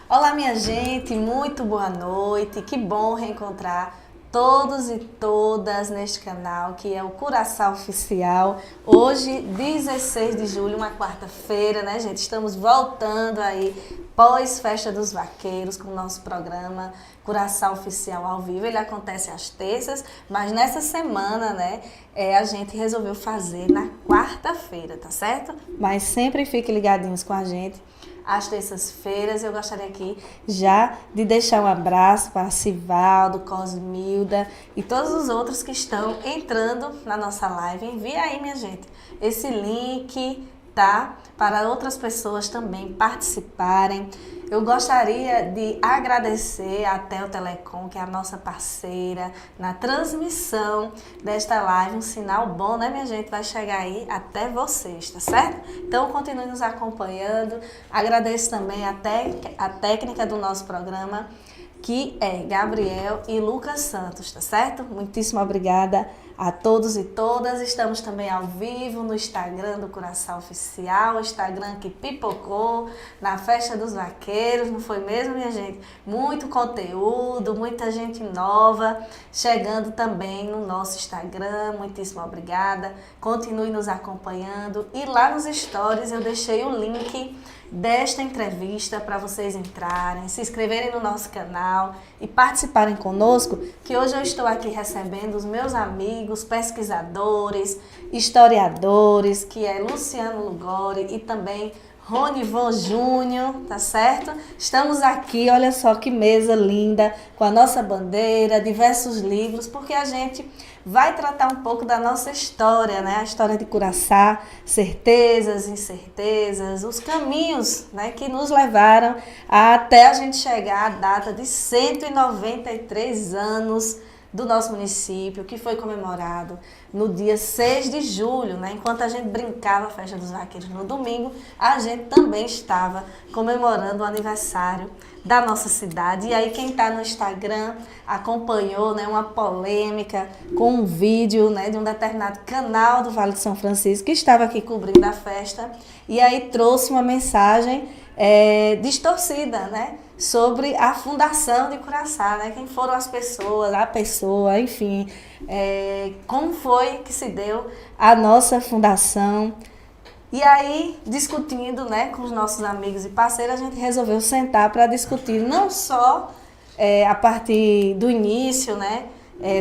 Olá, minha gente, muito boa noite. Que bom reencontrar todos e todas neste canal que é o Curaçá Oficial. Hoje, 16 de julho, uma quarta-feira, né, gente? Estamos voltando aí pós-Festa dos Vaqueiros com o nosso programa Curaçá Oficial ao vivo. Ele acontece às terças, mas nessa semana, né, a gente resolveu fazer na quarta-feira, tá certo? Mas sempre fiquem ligadinhos com a gente. Às terças-feiras, eu gostaria aqui já de deixar um abraço para Sivaldo, Cosmilda e todos os outros que estão entrando na nossa live. Envia aí, minha gente, esse link, tá? Para outras pessoas também participarem. Eu gostaria de agradecer a Tel Telecom, que é a nossa parceira, na transmissão desta live. Um sinal bom, né, minha gente? Vai chegar aí até vocês, tá certo? Então, continue nos acompanhando. Agradeço também a técnica do nosso programa, que é Gabriel e Lucas Santos, tá certo? Muitíssimo obrigada a todos e todas. Estamos também ao vivo no Instagram do Curaçá Oficial, o Instagram que pipocou na Festa dos Vaqueiros, não foi mesmo, minha gente? Muito conteúdo, muita gente nova chegando também no nosso Instagram. Muitíssimo obrigada. Continue nos acompanhando. E lá nos stories eu deixei o link desta entrevista para vocês entrarem, se inscreverem no nosso canal e participarem conosco, que hoje eu estou aqui recebendo os meus amigos, pesquisadores, historiadores, que é Luciano Lugori e também Ronivon Júnior, tá certo? Estamos aqui, olha só que mesa linda, com a nossa bandeira, diversos livros, porque a gente vai tratar um pouco da nossa história, né? A história de Curaçá, certezas, incertezas, os caminhos, né, que nos levaram até a gente chegar à data de 193 anos do nosso município, que foi comemorado no dia 6 de julho, né? Enquanto a gente brincava a Festa dos Vaqueiros no domingo, a gente também estava comemorando o aniversário da nossa cidade. E aí quem está no Instagram acompanhou, né, uma polêmica com um vídeo, né, de um determinado canal do Vale de São Francisco que estava aqui cobrindo a festa e aí trouxe uma mensagem distorcida, né, sobre a fundação de Curaçá, né, quem foram as pessoas, a pessoa, enfim, como foi que se deu a nossa fundação. E aí, discutindo, né, com os nossos amigos e parceiros, a gente resolveu sentar para discutir não só a partir do início, né,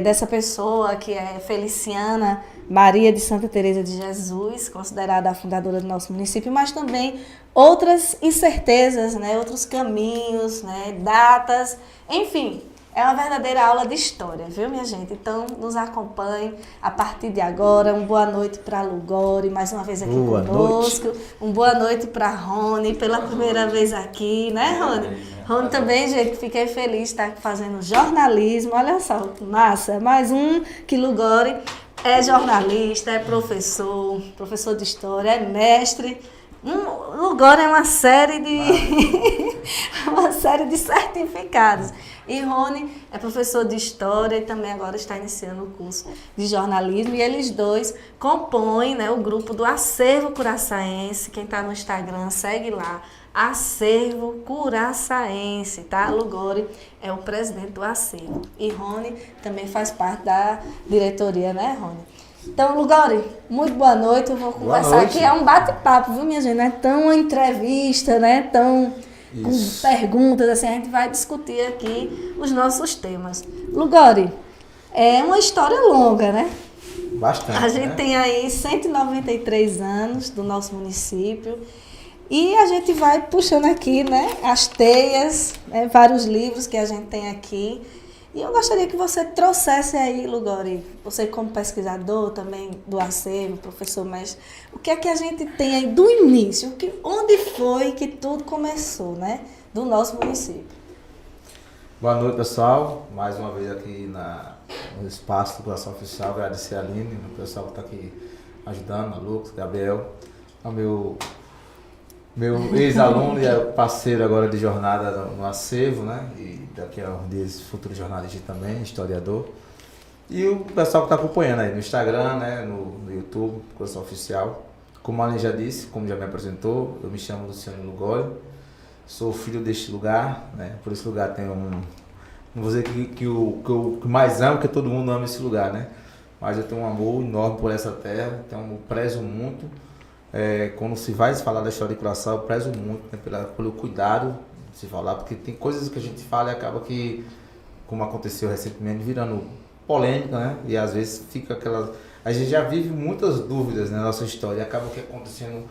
dessa pessoa que é Feliciana Maria de Santa Teresa de Jesus, considerada a fundadora do nosso município, mas também outras incertezas, né, outros caminhos, né, datas, enfim. É uma verdadeira aula de história, viu, minha gente? Então, nos acompanhe a partir de agora. Uma boa noite para Lugori, mais uma vez aqui conosco. Uma boa noite para Rony, pela primeira vez aqui, né, Rony? Rony também, gente, fiquei feliz de estar fazendo jornalismo. Olha só, massa. Mais um que Lugori é jornalista, é professor de história, é mestre. Lugori é uma série de certificados. E Rony é professor de História e também agora está iniciando o curso de Jornalismo. E eles dois compõem, né, o grupo do Acervo Curaçaense. Quem está no Instagram, segue lá. Acervo Curaçaense, tá? Lugori é o presidente do Acervo. E Rony também faz parte da diretoria, né, Rony? Então, Lugori, muito boa noite. Eu vou conversar aqui. É um bate-papo, viu, minha gente? Não é tão uma entrevista, né? Tão... com perguntas, assim, a gente vai discutir aqui os nossos temas. Lugori, é uma história longa, né? Bastante. A gente tem aí 193 anos do nosso município e a gente vai puxando aqui, né, as teias, né, vários livros que a gente tem aqui. E eu gostaria que você trouxesse aí, Lugori, você como pesquisador também do acervo, professor mestre, o que é que a gente tem aí do início, onde foi que tudo começou, né, do nosso município? Boa noite, pessoal. Mais uma vez aqui no espaço do Curaçá Oficial. Agradecer a Aline, o pessoal que está aqui ajudando, a Lucas, Gabriel, ao meu ex-aluno e parceiro agora de jornada no acervo, né? E daqui a uns dias futuro jornalista também, historiador. E o pessoal que está acompanhando aí no Instagram, né? No YouTube, Curaçá Oficial. Como a Aline já disse, como já me apresentou, eu me chamo Luciano Lugori. sou filho deste lugar, né? Por esse lugar tem não vou dizer que eu mais amo, que todo mundo ama esse lugar, né? Mas eu tenho um amor enorme por essa terra, então eu prezo muito. Quando se vai falar da história de Curaçao, eu prezo muito, né, pelo cuidado de se falar, porque tem coisas que a gente fala e acaba que, como aconteceu recentemente, virando polêmica, né? E às vezes fica aquelas... A gente já vive muitas dúvidas na nossa história e acaba que acontecendo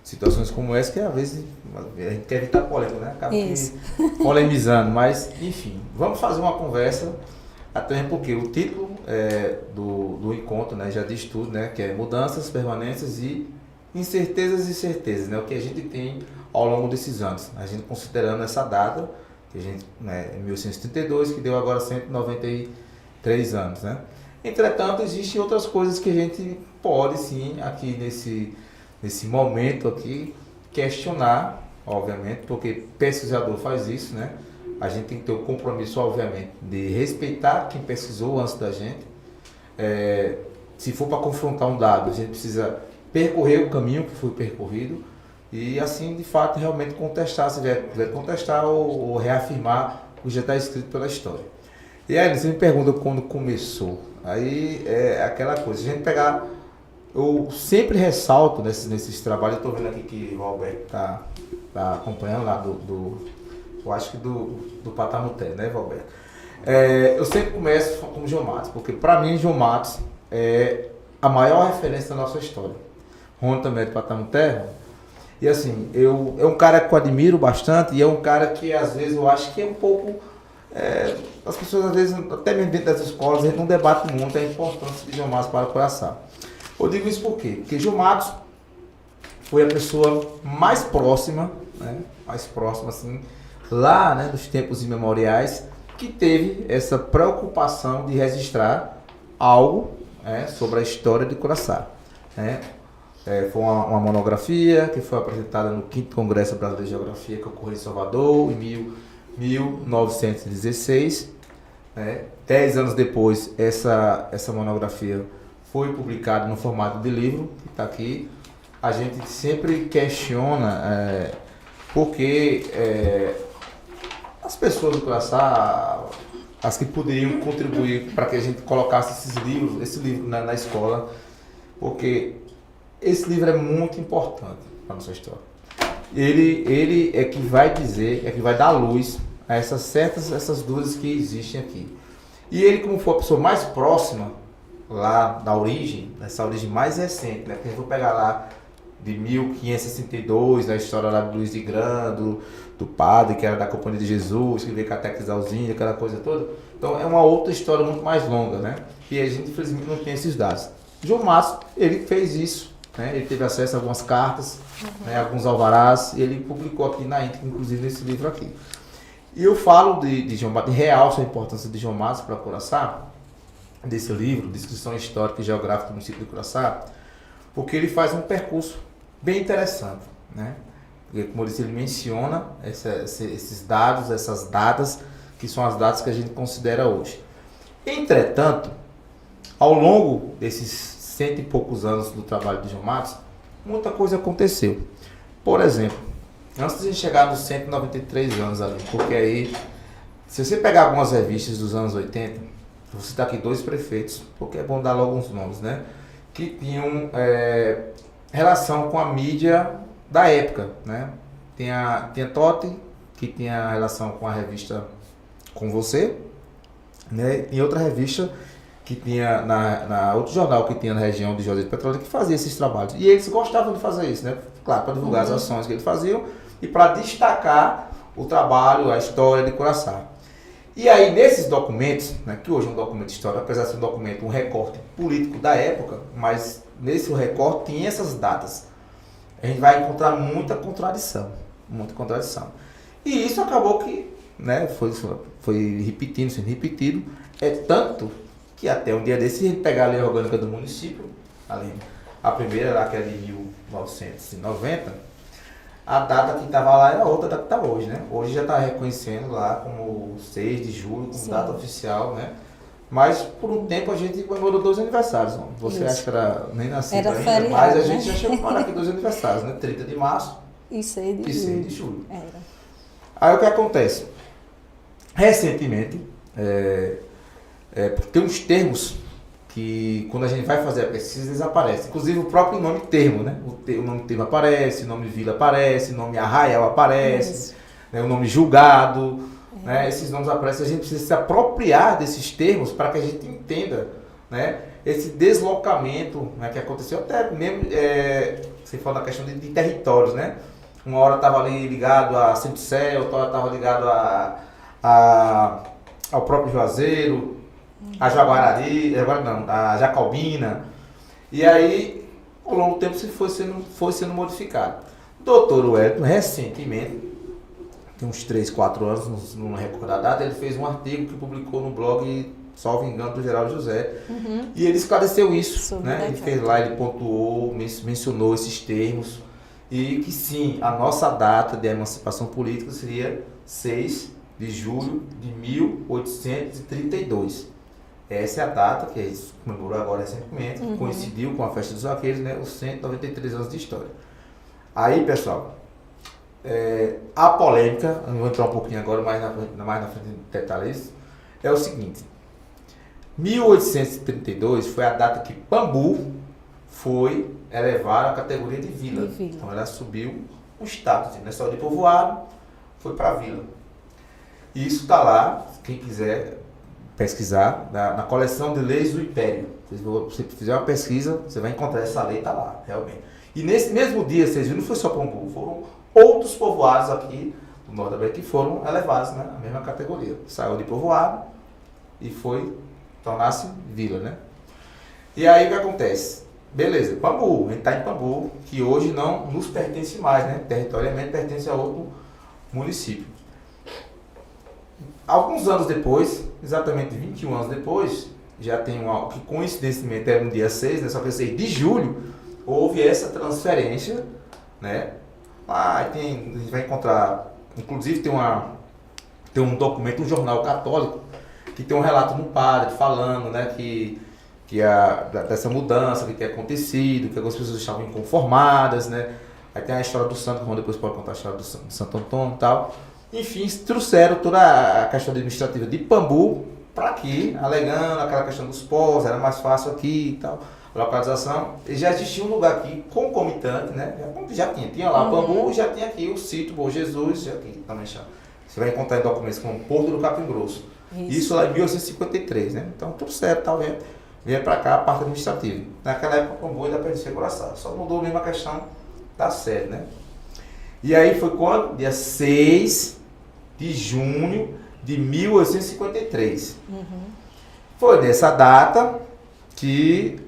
situações como essa que às vezes a gente quer evitar polêmica, né? Acaba polemizando, mas enfim, vamos fazer uma conversa, até porque o título do encontro, né, já diz tudo, né? Que é mudanças, permanências e incertezas e certezas, né? O que a gente tem ao longo desses anos, a gente considerando essa data, que a gente, né, em 1832, que deu agora 193 anos, né? Entretanto, existem outras coisas que a gente pode sim, aqui nesse momento aqui, questionar, obviamente, porque pesquisador faz isso, né? A gente tem que ter o compromisso, obviamente, de respeitar quem pesquisou antes da gente. Se for para confrontar um dado, a gente precisa percorrer o caminho que foi percorrido e assim, de fato, realmente contestar, se vier contestar ou reafirmar o que já está escrito pela história. E aí, você me pergunta quando começou. Aí é aquela coisa, se a gente pegar... Eu sempre ressalto nesses trabalhos, eu estou vendo aqui que o Valberto está acompanhando lá eu acho que do Patamuté, né, Valberto? Eu sempre começo com João Matos, porque para mim João Matos é a maior referência da nossa história. Rony também é de Patamuté. E assim, é um cara que eu admiro bastante e é um cara que às vezes eu acho que é um pouco... as pessoas às vezes, até mesmo dentro das escolas, a gente não debate muito a importância de João Matos para o Curaçao. Eu digo isso por quê? Porque João Matos foi a pessoa mais próxima, né? Mais próxima assim, lá, né, dos tempos imemoriais, que teve essa preocupação de registrar algo, né, sobre a história de Curaçao, né? Foi uma monografia que foi apresentada no 5º Congresso Brasileiro de Geografia, que ocorreu em Salvador, em 1916. Né? 10 anos depois, essa monografia foi publicada no formato de livro, que está aqui. A gente sempre questiona porque as pessoas do Curaçao, as que poderiam contribuir para que a gente colocasse esse livro na escola, porque esse livro é muito importante para a nossa história. Ele é que vai dizer, é que vai dar luz a essas dúvidas que existem aqui. E ele, como foi a pessoa mais próxima lá da origem, dessa origem mais recente, né? Que a gente for pegar lá de 1562, da história lá do Luís de Grando, do padre que era da Companhia de Jesus, que veio catequizar os índios, aquela coisa toda. Então é uma outra história muito mais longa, né? E a gente infelizmente não tem esses dados. João Matos, ele fez isso. Né? Ele teve acesso a algumas cartas, né, alguns alvarás, e ele publicou aqui na íntegra, inclusive nesse livro aqui. E eu falo de João Matos, realço a importância de João Matos para Curaçao, desse livro, Descrição Histórica e Geográfica do município de Curaçao, porque ele faz um percurso bem interessante. Né? Porque, como eu disse, ele menciona esses dados, essas datas, que são as datas que a gente considera hoje. Entretanto, ao longo desses 100 e poucos anos do trabalho de João Matos, muita coisa aconteceu. Por exemplo, antes de chegar nos 193 anos ali, porque aí, se você pegar algumas revistas dos anos 80, vou citar aqui 2 prefeitos, porque é bom dar logo uns nomes, né? Que tinham relação com a mídia da época, né? Tinha Totti, que tinha relação com a revista Com Você, né? E outra revista que tinha na outro jornal que tinha na região de José de Petróleo, que fazia esses trabalhos. E eles gostavam de fazer isso, né? Claro, para divulgar as ações que eles faziam e para destacar o trabalho, a história de Curaçao. E aí, nesses documentos, né, que hoje é um documento histórico, apesar de ser um documento, um recorte político da época, mas nesse recorte tinha essas datas. A gente vai encontrar muita contradição. E isso acabou que, né, foi repetindo, sendo repetido, tanto que até um dia desse, se a gente pegar a lei orgânica do município, a primeira lá, que é de 1990, a data que estava lá era outra da que está hoje, né? Hoje já está reconhecendo lá como 6 de julho, como data oficial, né? Mas por um tempo a gente comemorou 2 aniversários. Não? Você acha que era nem nascido ainda, feriado, mas a gente já chegou a aqui 2 aniversários, né? 30 de março e 6 de julho. Era. Aí o que acontece? Recentemente, tem uns termos que quando a gente vai fazer a pesquisa, eles aparecem. Inclusive o próprio nome termo, né? O nome termo aparece, o nome vila aparece, o nome arraial aparece, né? O nome julgado, né? Esses nomes aparecem. A gente precisa se apropriar desses termos para que a gente entenda, né? Esse deslocamento, né, que aconteceu até mesmo, você fala da questão de territórios, né? Uma hora estava ali ligado a Centro-Sé, outra hora estava ligado ao próprio Juazeiro, a Jaguarari, a Jacobina. E aí, ao longo do tempo, isso foi sendo modificado. O doutor Wellington, recentemente, tem uns 3, 4 anos, não recordo a data, ele fez um artigo que publicou no blog, salvo engano, do Geraldo José. E ele esclareceu isso, né? Ele fez lá, ele pontuou, mencionou esses termos. E que sim, a nossa data de emancipação política seria 6 de julho de 1832. Essa é a data que a gente comemorou agora recentemente, que coincidiu com a festa dos vaqueiros, né, os 193 anos de história. Aí, pessoal, a polêmica, eu vou entrar um pouquinho agora, mais na frente de detalhes, é o seguinte: 1832 foi a data que Pambu foi elevar a categoria de vila. Então ela subiu o status, não é só de povoado, foi para vila. E isso está lá, quem quiser pesquisar, na coleção de leis do Império. Se você fizer uma pesquisa, você vai encontrar essa lei, está lá, realmente. E nesse mesmo dia, vocês viram, não foi só Pambu, foram outros povoados aqui do Norte da Bahia que foram elevados, né, na mesma categoria. Saiu de povoado e foi tornar-se vila, né? E aí o que acontece? Beleza, Pambu, a gente está em Pambu, que hoje não nos pertence mais, né? Territorialmente pertence a outro município. Alguns anos depois, exatamente 21 anos depois, já tem que coincidentemente era no dia 6, né? Só que 6 de julho, houve essa transferência, né? A gente vai encontrar, inclusive tem um documento, um jornal católico, que tem um relato no padre falando, né, dessa mudança que tem acontecido, que algumas pessoas estavam inconformadas, né? Aí tem a história do santo, como depois pode contar a história do Santo Antônio e tal. Enfim, trouxeram toda a questão administrativa de Pambu para aqui, alegando aquela questão dos povos, era mais fácil aqui e tal, localização. E já existia um lugar aqui concomitante, né? Já tinha lá Pambu, já tinha aqui o sítio Bom Jesus, já aqui também chama. Você vai encontrar em documentos como Porto do Capim Grosso. Isso lá em 1853, né? Então tudo certo, tal, vinha para cá a parte administrativa. Naquela época, Pambu ainda pertencia a Curaçá. Só mudou mesmo a questão da sede, né? E aí foi quando? Dia 6 de junho de 1853. Foi nessa data que,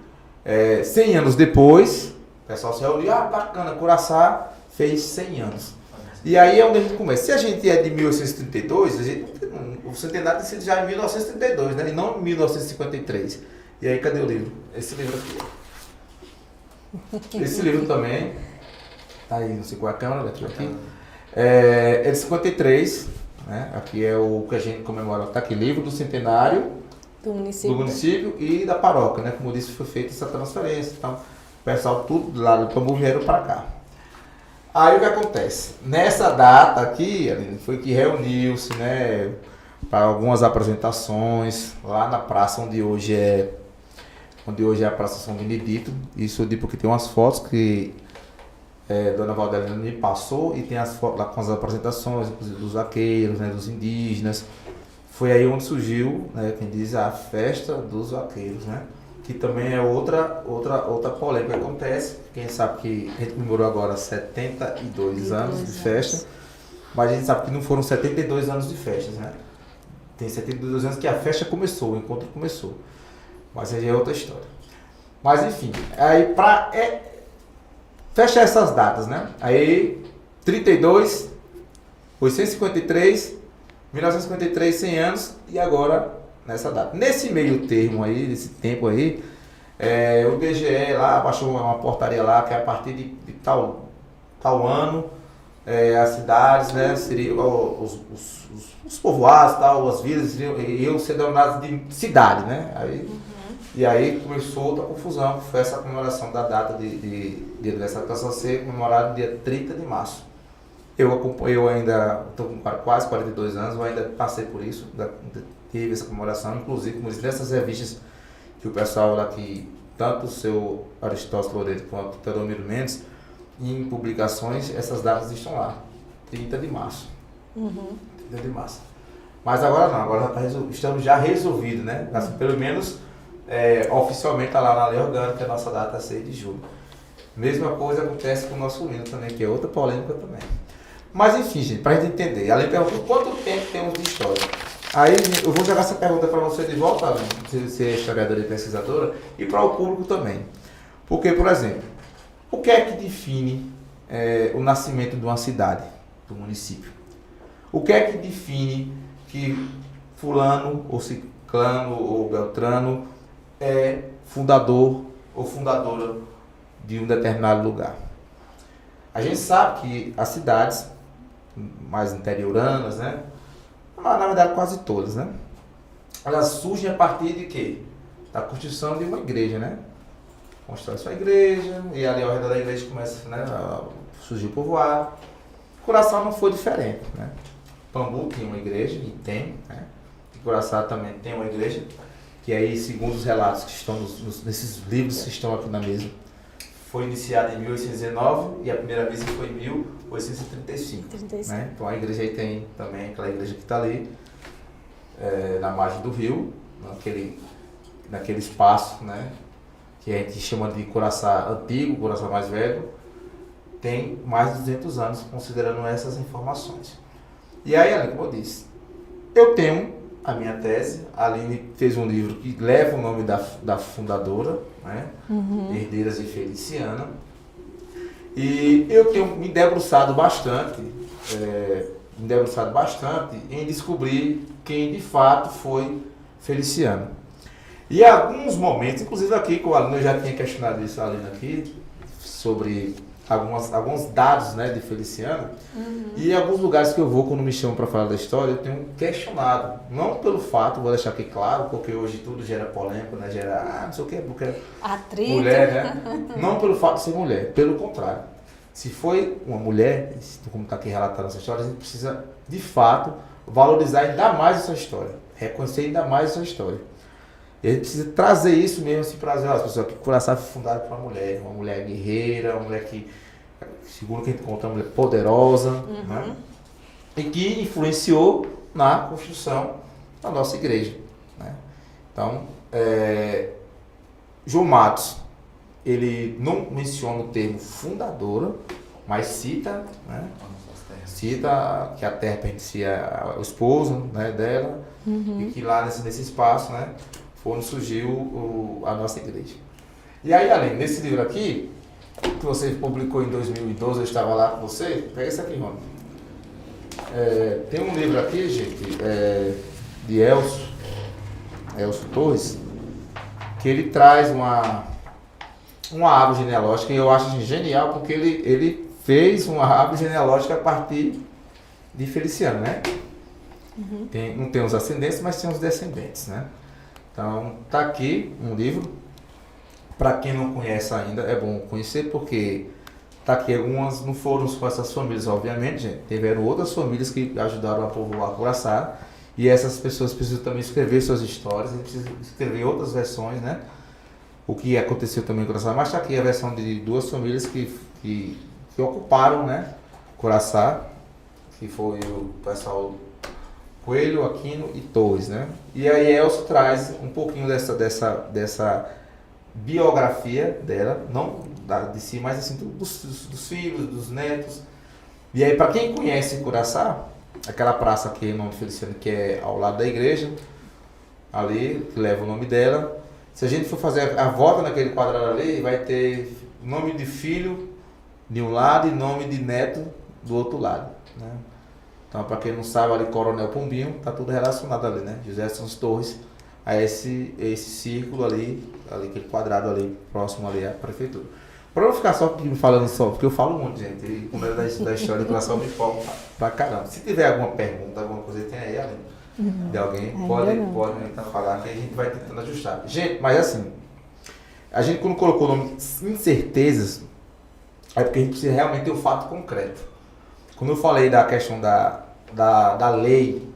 100 anos depois, o pessoal se reuniu, bacana, Curaçá fez 100 anos. E aí é onde a gente começa. Se a gente é de 1832, o centenário tem sido já em 1932, né? E não em 1953. E aí, cadê o livro? Esse livro aqui. Esse livro também, tá aí, não sei qual é a câmera, aqui. É de 53, né? Aqui é o que a gente comemora, tá aqui, livro do centenário do município e da paróquia, né? Como eu disse, foi feita essa transferência. Então, o pessoal tudo lá do Pambu vieram para cá. Aí o que acontece? Nessa data aqui, foi que reuniu-se, né, para algumas apresentações lá na praça onde hoje é a Praça São Benedito. Isso eu digo porque tem umas fotos que Dona Valdelina me passou e tem as fotos lá com as apresentações, inclusive dos vaqueiros, né, dos indígenas. Foi aí onde surgiu, né, quem diz, a festa dos vaqueiros, né? Que também é outra polêmica que acontece. Quem sabe que a gente comemorou agora 72 anos de festa, mas a gente sabe que não foram 72 anos de festas, né? Tem 72 anos que a festa começou, o encontro começou. Mas aí é outra história. Mas enfim, aí fecha essas datas, né? Aí 32, 853, 1953, 100 anos e agora nessa data. Nesse meio termo aí, nesse tempo aí, o IBGE lá baixou uma portaria lá que a partir de tal ano, as cidades, né, seriam os povoados, tal, as vilas iam ser denominadas de cidade, né? Aí, e aí começou outra confusão, que foi essa comemoração da data de aniversário da Estação C, comemorada no dia 30 de março. Eu ainda estou com quase 42 anos, eu ainda passei por isso, tive essa comemoração, inclusive, como disse, nessas revistas que o pessoal lá, que tanto o seu Aristóteles Loureiro quanto o Teodomiro Mendes, em publicações, essas datas estão lá, 30 de março. 30 de março. Mas agora não, agora estamos já resolvidos, né? Assim, pelo menos oficialmente está lá na lei orgânica, a nossa data é 6 de julho. Mesma coisa acontece com o nosso hino também, que é outra polêmica também. Mas enfim, gente, para a gente entender, a lei perguntou quanto tempo temos de história. Aí eu vou jogar essa pergunta para você de volta, você é historiadora e pesquisadora, e para o público também. Porque, por exemplo, o que é que define o nascimento de uma cidade, do município? O que é que define que fulano, ou ciclano, ou beltrano é fundador ou fundadora de um determinado lugar? A gente sabe que as cidades mais interioranas, né? Mas, na verdade quase todas, né? Elas surgem a partir de quê? Da construção de uma igreja, né? Constrói sua igreja e ali ao redor da igreja começa, né, a surgir o povoado. Curaçao não foi diferente, né? Pambu tinha uma igreja e tem, né? E Curaçao também tem uma igreja que aí, segundo os relatos que estão nesses livros que estão aqui na mesa, foi iniciada em 1819 e a primeira missa foi em 1835. Né? Então a igreja aí tem também aquela igreja que está ali, na margem do rio, naquele espaço, né? Que a gente chama de Curaçao antigo, Curaçao mais velho, tem mais de 200 anos, considerando essas informações. E aí, Aline, como eu disse, eu tenho a minha tese, a Aline fez um livro que leva o nome da fundadora, né? Herdeiras de Feliciana, e eu tenho me debruçado bastante em descobrir quem de fato foi Feliciana. E em alguns momentos, inclusive aqui com a Aline, eu já tinha questionado isso a Aline aqui, sobre alguns dados, né, de Feliciana, e em alguns lugares que eu vou, quando me chamam para falar da história, eu tenho questionado, não pelo fato, vou deixar aqui claro, porque hoje tudo gera polêmica, né, gera, não sei o que, porque atrito, mulher, né, não pelo fato de ser mulher, pelo contrário, se foi uma mulher, como está aqui relatando essa história, a gente precisa, de fato, valorizar ainda mais essa história, reconhecer ainda mais essa história. E a gente precisa trazer isso mesmo assim para as pessoas que Curaçao foi fundada por uma mulher guerreira, uma mulher que, segundo que a gente conta, uma mulher poderosa, né? E que influenciou na construção da nossa igreja, né? Então, João Matos, ele não menciona o termo fundadora, mas cita, né? Cita que a terra pertencia ao esposo, né, dela, e que lá nesse espaço, né, foi onde surgiu a nossa igreja. E aí, Aline, nesse livro aqui, que você publicou em 2012, eu estava lá com você, pega esse aqui, Rony. Tem um livro aqui, gente, de Elcio Torres, que ele traz uma árvore genealógica, e eu acho genial, porque ele fez uma árvore genealógica a partir de Feliciano, né? Não tem os ascendentes, mas tem os descendentes, né? Então, tá aqui um livro. Para quem não conhece ainda, é bom conhecer, porque tá aqui algumas, não foram com essas famílias, obviamente, gente. Tiveram outras famílias que ajudaram a povoar Curaçao, e essas pessoas precisam também escrever suas histórias, eles precisam escrever outras versões, né? O que aconteceu também em Curaçao, mas tá aqui a versão de duas famílias que ocuparam, né, Curaçao, que foi o pessoal Coelho, Aquino e Torres, né? E aí Elcio traz um pouquinho dessa biografia dela, não de si, mas assim, dos filhos, dos netos. E aí, para quem conhece Curaçao, aquela praça aqui, o nome de Feliciano, que é ao lado da igreja, ali, que leva o nome dela, se a gente for fazer a volta naquele quadrado ali, vai ter nome de filho de um lado e nome de neto do outro lado, né? Então, para quem não sabe, ali Coronel Pombinho, tá tudo relacionado ali, né? José Santos Torres, a esse círculo ali, aquele quadrado ali, próximo ali à prefeitura. Para não ficar só me falando só, porque eu falo muito, gente, e como é da história de Curaçao, me foco pra caramba. Se tiver alguma pergunta, alguma coisa, tem aí, além de alguém, pode então falar, que a gente vai tentando ajustar. Gente, mas assim, a gente quando colocou o nome incertezas, é porque a gente precisa realmente ter um fato concreto. Quando eu falei da questão da lei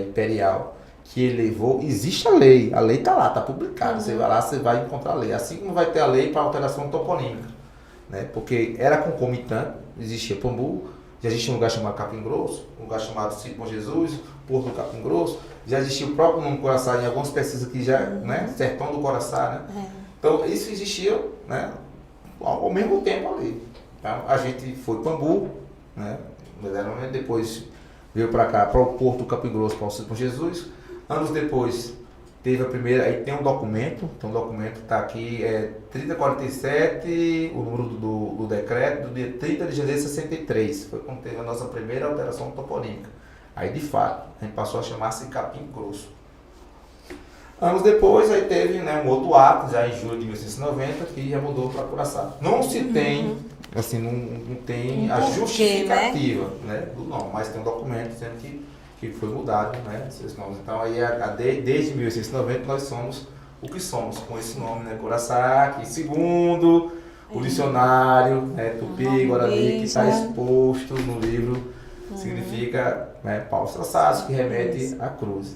imperial que ele levou, existe a lei está lá, está publicada, você vai lá, você vai encontrar a lei, assim como vai ter a lei para alteração toponímica, né? Porque era concomitante, existia Pambu, já existia um lugar chamado Capim Grosso, um lugar chamado Sítio Bom Jesus, Porto do Capim Grosso, já existia o próprio nome Coraçá em algumas pesquisas que já, né? Sertão do Coraçá, né? Então isso existia, né? Ao mesmo tempo ali. Então, a gente foi Pambu, né? Depois veio para cá, para o Porto do Capim Grosso, para o Sítio Bom Jesus. Anos depois teve a primeira, aí tem um documento, está aqui, 3047, o número do decreto, do dia 30 de janeiro de 63, foi quando teve a nossa primeira alteração toponímica. Aí de fato, a gente passou a chamar-se Capim Grosso. Anos depois, aí teve, né, um outro ato, já em julho de 1990, que já mudou para Curaçá. Não se tem, assim, não tem a justificativa, né, do nome, mas tem um documento dizendo que foi mudado, né, esses nomes. Então, aí, desde 1890, nós somos o que somos, com esse nome, né, Curaçá, que segundo o dicionário, né, Tupi, Guarani, que está exposto no livro, significa, né, paus traçados, que remete à cruz.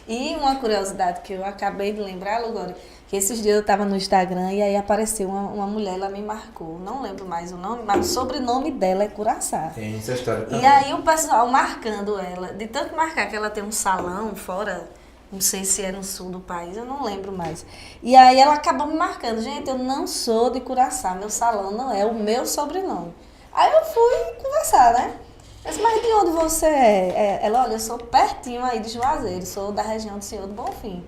E uma curiosidade que eu acabei de lembrar, Lugori, que esses dias eu estava no Instagram e aí apareceu uma mulher, ela me marcou, não lembro mais o nome, mas o sobrenome dela é Curaçá. Tem essa história também. E aí o pessoal marcando ela, de tanto marcar que ela tem um salão fora, não sei se é no sul do país, eu não lembro mais. E aí ela acabou me marcando, gente, eu não sou de Curaçá, meu salão não é o meu sobrenome. Aí eu fui conversar, né? Mas de onde você é? Ela, olha, eu sou pertinho aí de Juazeiro, sou da região do Senhor do Bonfim.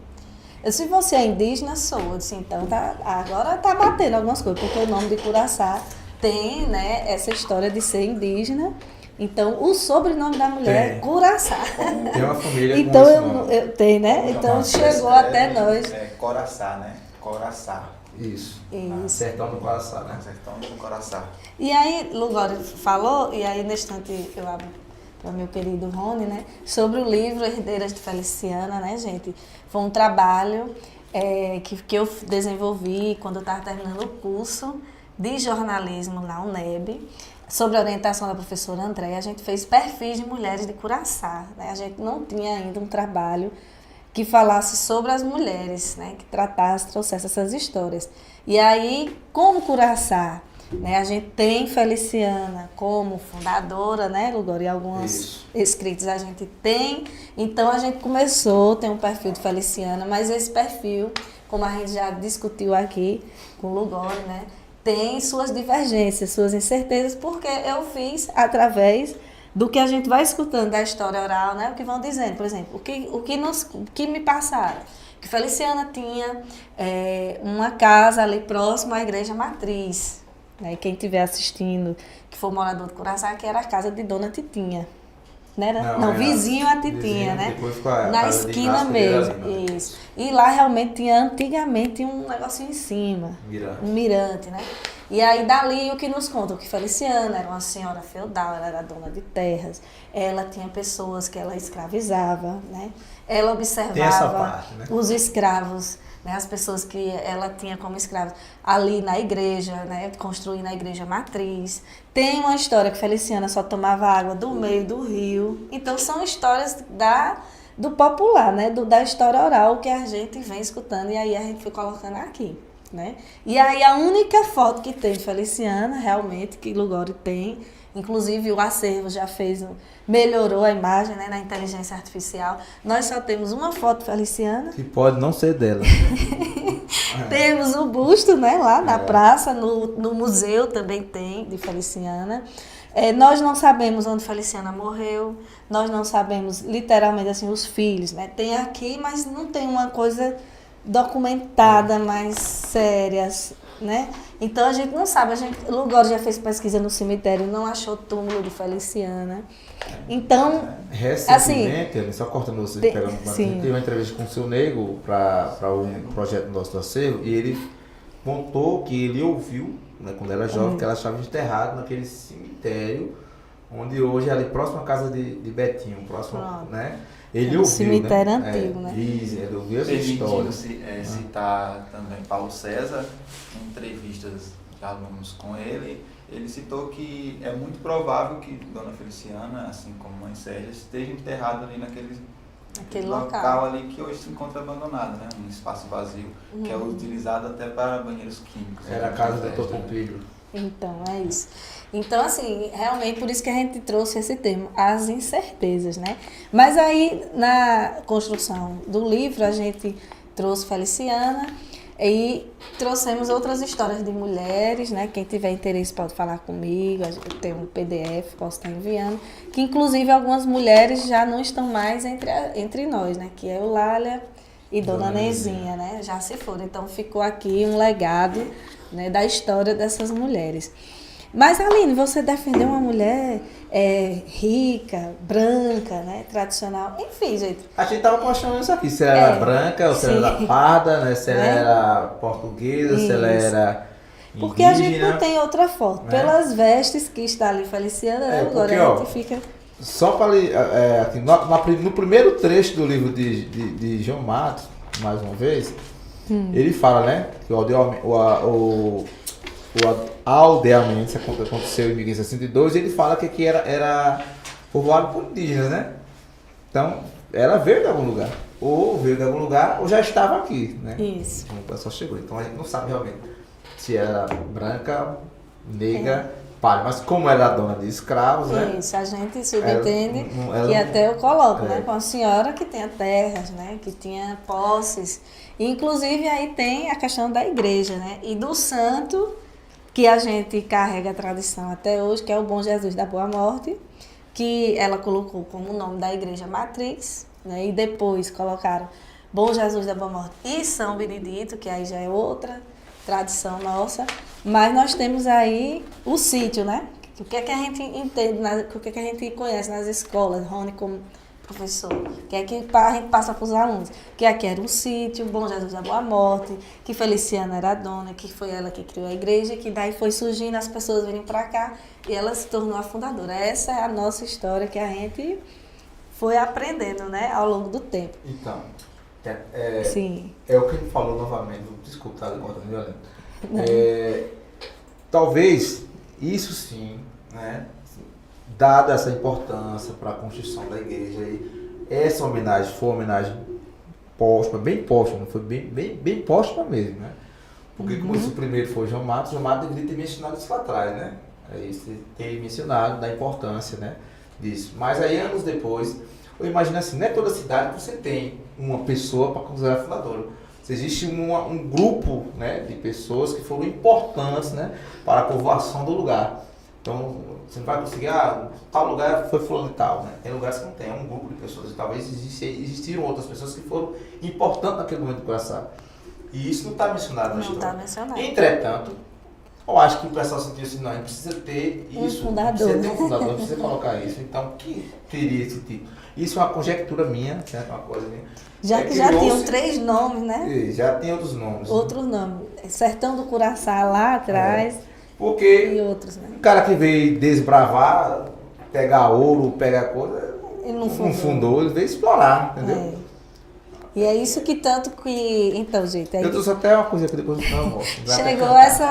Eu disse, se você é indígena, sou. Eu disse, então agora tá batendo algumas coisas, porque o nome de Curaçá tem, né, essa história de ser indígena. Então, o sobrenome da mulher é Curaçá. Tem uma família com então, esse nome. Tem, né? Então, chegou até nós. Coraçá, né? Coraçá. Isso. Sertão do Coraçá, né? Sertão do Coraçá. E aí, Lugori falou, e aí nesse instante eu abro para o meu querido Rony, né? Sobre o livro Herdeiras de Feliciana, né, gente? Foi um trabalho que eu desenvolvi quando eu estava terminando o curso de jornalismo na UNEB, sobre a orientação da professora Andréia. A gente fez perfis de mulheres de Curaçá, né? A gente não tinha ainda um trabalho que falasse sobre as mulheres, né? Que trouxesse essas histórias. E aí, como Curaçá, né, a gente tem Feliciana como fundadora, né, Lugori, e alguns escritos a gente tem. Então, a gente tem um perfil de Feliciana, mas esse perfil, como a gente já discutiu aqui com o Lugori, né, tem suas divergências, suas incertezas, porque eu fiz através do que a gente vai escutando da história oral, né, o que vão dizendo, por exemplo, o que me passaram. Que Feliciana tinha uma casa ali próximo à igreja matriz. Né? E quem estiver assistindo, que for morador de Curaçá, que era a casa de Dona Titinha. Não, vizinho a Titinha, né? Na esquina mesmo. Isso. E lá realmente tinha antigamente um negocinho em cima. Um mirante, né? E aí dali o que nos conta, que Feliciana era uma senhora feudal, ela era dona de terras, ela tinha pessoas que ela escravizava, né? Ela observava os escravos, né? As pessoas que ela tinha como escravos ali na igreja, né? Construindo a igreja matriz. Tem uma história que Feliciana só tomava água do meio do rio. Então são histórias do popular, né? Da história oral que a gente vem escutando e aí a gente foi colocando aqui. Né? E aí a única foto que tem de Feliciana, realmente, que Lugori tem, inclusive o acervo já melhorou a imagem, né, na inteligência artificial, nós só temos uma foto de Feliciana. Que pode não ser dela. Temos o busto, né, lá na praça, no museu também tem, de Feliciana. Nós não sabemos onde Feliciana morreu, nós não sabemos literalmente assim, os filhos, né? Tem aqui, mas não tem uma coisa documentada, mais sérias, né? Então a gente não sabe, Lugori já fez pesquisa no cemitério, não achou túmulo de Feliciana. Então, recentemente, só cortando você, teve uma entrevista com o seu Nego para um projeto nosso do acervo, e ele contou que ele ouviu, né, quando era jovem, que ela estava enterrada naquele cemitério, onde hoje é ali próximo à casa de Betinho, próximo, né? Ele ouviu, cemitério antigo, né? Ele ouviu essa história. Citar também Paulo César, em entrevistas alunos com ele, ele citou que é muito provável que Dona Feliciana, assim como Mãe Sérgia, esteja enterrada ali naquele local ali que hoje se encontra abandonado, né? Um espaço vazio, que é utilizado até para banheiros químicos. Era a casa do Dr. Pompílio. Então, é isso. Então, assim, realmente por isso que a gente trouxe esse termo, as incertezas, né? Mas aí, na construção do livro, a gente trouxe Feliciana e trouxemos outras histórias de mulheres, né? Quem tiver interesse pode falar comigo, tem um PDF, posso estar enviando, que inclusive algumas mulheres já não estão mais entre nós, né? Que é Eulália e Dona Nezinha, né? Já se foram. Então, ficou aqui um legado, né, da história dessas mulheres. Mas, Aline, você defendeu uma mulher rica, branca, né, tradicional, enfim, gente. A gente estava questionando isso aqui, se ela era branca, ou se ela era parda, né, se ela era portuguesa, se ela era indígena. Porque a gente não tem outra foto. Né? Pelas vestes que está ali Feliciana, agora a gente fica... Só para no primeiro trecho do livro de João Matos, mais uma vez, ele fala, né, que o aldeamento aconteceu em 1562, ele fala que aqui era povoado por indígenas, né? Então, ela veio de algum lugar. Ou veio de algum lugar, ou já estava aqui, né? Isso. Quando o pessoal chegou. Então, a gente não sabe realmente se era branca, negra, pálida. Mas como ela era dona de escravos, né? Isso, a gente subentende ela que até eu coloco, né? Com a senhora que tinha terras, né? Que tinha posses. Inclusive, aí tem a questão da igreja, né? E do santo, que a gente carrega a tradição até hoje, que é o Bom Jesus da Boa Morte, que ela colocou como nome da igreja matriz, né? E depois colocaram Bom Jesus da Boa Morte e São Benedito, que aí já é outra tradição nossa. Mas nós temos aí o sítio, né? O que é que a gente entende, o que é que a gente conhece nas escolas, Rony como professor, que é que a gente passa para os alunos, que aqui era um sítio, Bom Jesus da Boa Morte, que Feliciana era a dona, que foi ela que criou a igreja, que daí foi surgindo, as pessoas virem para cá e ela se tornou a fundadora. Essa é a nossa história que a gente foi aprendendo, né, ao longo do tempo. Então, Sim. É o que ele falou novamente, desculpa, agora, violento. Talvez isso sim, né? Dada essa importância para a construção da igreja, essa homenagem foi uma homenagem póstuma, bem póstuma, foi bem póstuma mesmo, né? Porque como isso primeiro foi João Matos deveria ter mencionado isso lá atrás, né? Ter mencionado da importância, né, disso. Mas aí anos depois, eu imagino assim, não é toda cidade que você tem uma pessoa para considerar fundadora. Existe um grupo, né, de pessoas que foram importantes, né, para a povoação do lugar. Então, você não vai conseguir, tal lugar foi fulano e tal, né? Tem lugares que não tem, é um grupo de pessoas. E talvez existiram outras pessoas que foram importantes naquele momento do coração. E isso não está mencionado na história. Não está mencionado. Entretanto, eu acho que o pessoal sentiu assim, não, a gente precisa ter isso. Fundador. Precisa ter um fundador, precisa colocar isso. Então, que teria esse título? Isso é uma conjectura minha, certo? Uma coisa minha. Já que já tinham 3 nomes, né? Já tem outros nomes. Outros nomes. Sertão do Curaçá lá atrás. Porque e outros, né? Um cara que veio desbravar, pegar ouro, pegar coisa, ele não fundou, ele veio explorar, entendeu? E é isso que tanto que... Então, gente... Eu trouxe até uma coisa que depois eu mostro. Chegou essa...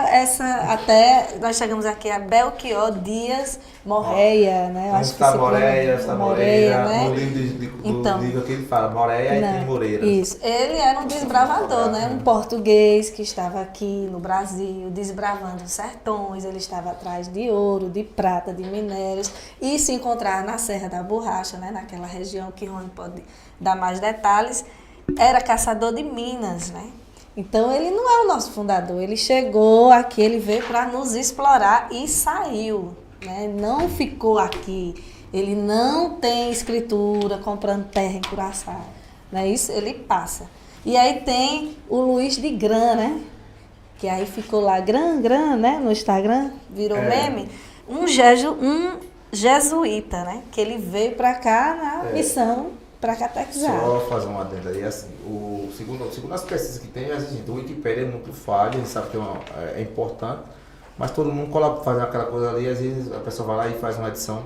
Até... Nós chegamos aqui a Belchior Dias Morreia, né? Eu acho que Moreira, né? No livro do livro que ele fala, Moreia e tem Moreira. Isso. Ele era um desbravador, né? Um português que estava aqui no Brasil, desbravando os sertões. Ele estava atrás de ouro, de prata, de minérios. E se encontrar na Serra da Borracha, né? Naquela região que Rony pode dar mais detalhes. Era caçador de minas, né? Então, ele não é o nosso fundador. Ele chegou aqui, ele veio para nos explorar e saiu, né? Não ficou aqui. Ele não tem escritura comprando terra em Curaçá. Não é isso? Ele passa. E aí tem o Luiz de Gran, né? Que aí ficou lá, Gran, né? No Instagram, virou meme. Um jesuíta, né? Que ele veio para cá na missão para catequizar. Só fazer uma adenda aí, assim, segundo as pesquisas que tem, assim, o Wikipedia é muito falho, a gente sabe que é importante, mas todo mundo faz aquela coisa ali, às vezes a pessoa vai lá e faz uma edição,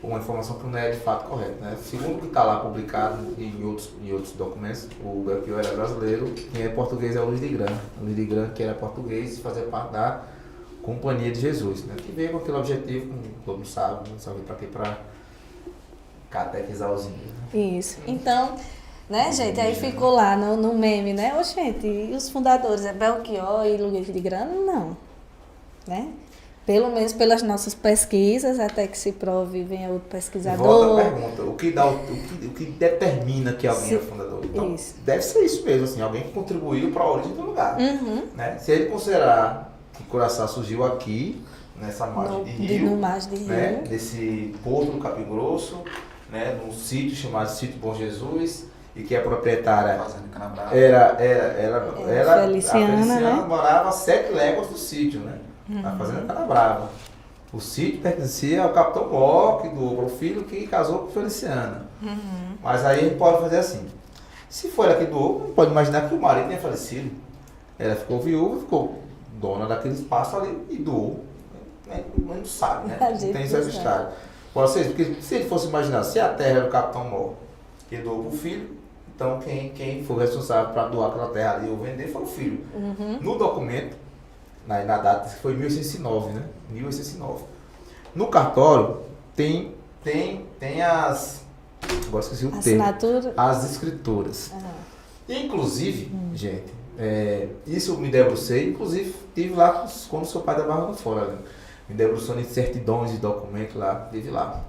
uma informação que não é de fato correta, né? Segundo o que está lá publicado em outros documentos, o Belchior era brasileiro, quem é português é o Luiz de Gran. O Luiz de Gran, que era português, fazia parte da Companhia de Jesus, né? Que veio com aquele objetivo, como todo mundo sabe para quê? Para catequizar os índios. Né? Isso. Então, né, gente, aí ficou lá no meme, né? Ô, gente, e os fundadores, é Belchior e Luiz de Grana? Não, né? Pelo menos pelas nossas pesquisas, até que se prove, venha outro pesquisador. Volta a pergunta, o que determina que alguém é fundador? Então, isso. Deve ser isso mesmo, assim, alguém que contribuiu para a origem do lugar. Uhum. Né? Se ele considerar que Curaçá surgiu aqui, nessa margem de rio, no margem de rio, né? Nesse porto do Capim Grosso, né? Num sítio chamado Sítio Bom Jesus, e que a proprietária era Feliciana, né? morava a 7 léguas do sítio, né? Na Fazenda Canabrava. O sítio pertencia ao capitão Mó, que doou para o filho, que casou com Feliciana. Uhum. Mas aí a gente pode fazer assim. Se foi ela que doou, não pode imaginar que o marido tenha falecido. Ela ficou viúva, ficou dona daquele espaço ali e doou. Não sabe, né? Não tem essa história. Pode ser, porque se ele fosse imaginar, se a terra era do capitão Mó, que doou para o filho, então quem foi responsável para doar aquela terra ali ou vender foi o filho. Uhum. No documento, na data, foi 1809, né? 1809. No cartório, tem as... Agora esqueci o termo. Assinatura? As escrituras. Uhum. Inclusive, gente, isso eu me debrucei, inclusive tive lá quando sou pai da Barra do Fora, né? Me debruçando em certidões de documentos lá, tive lá.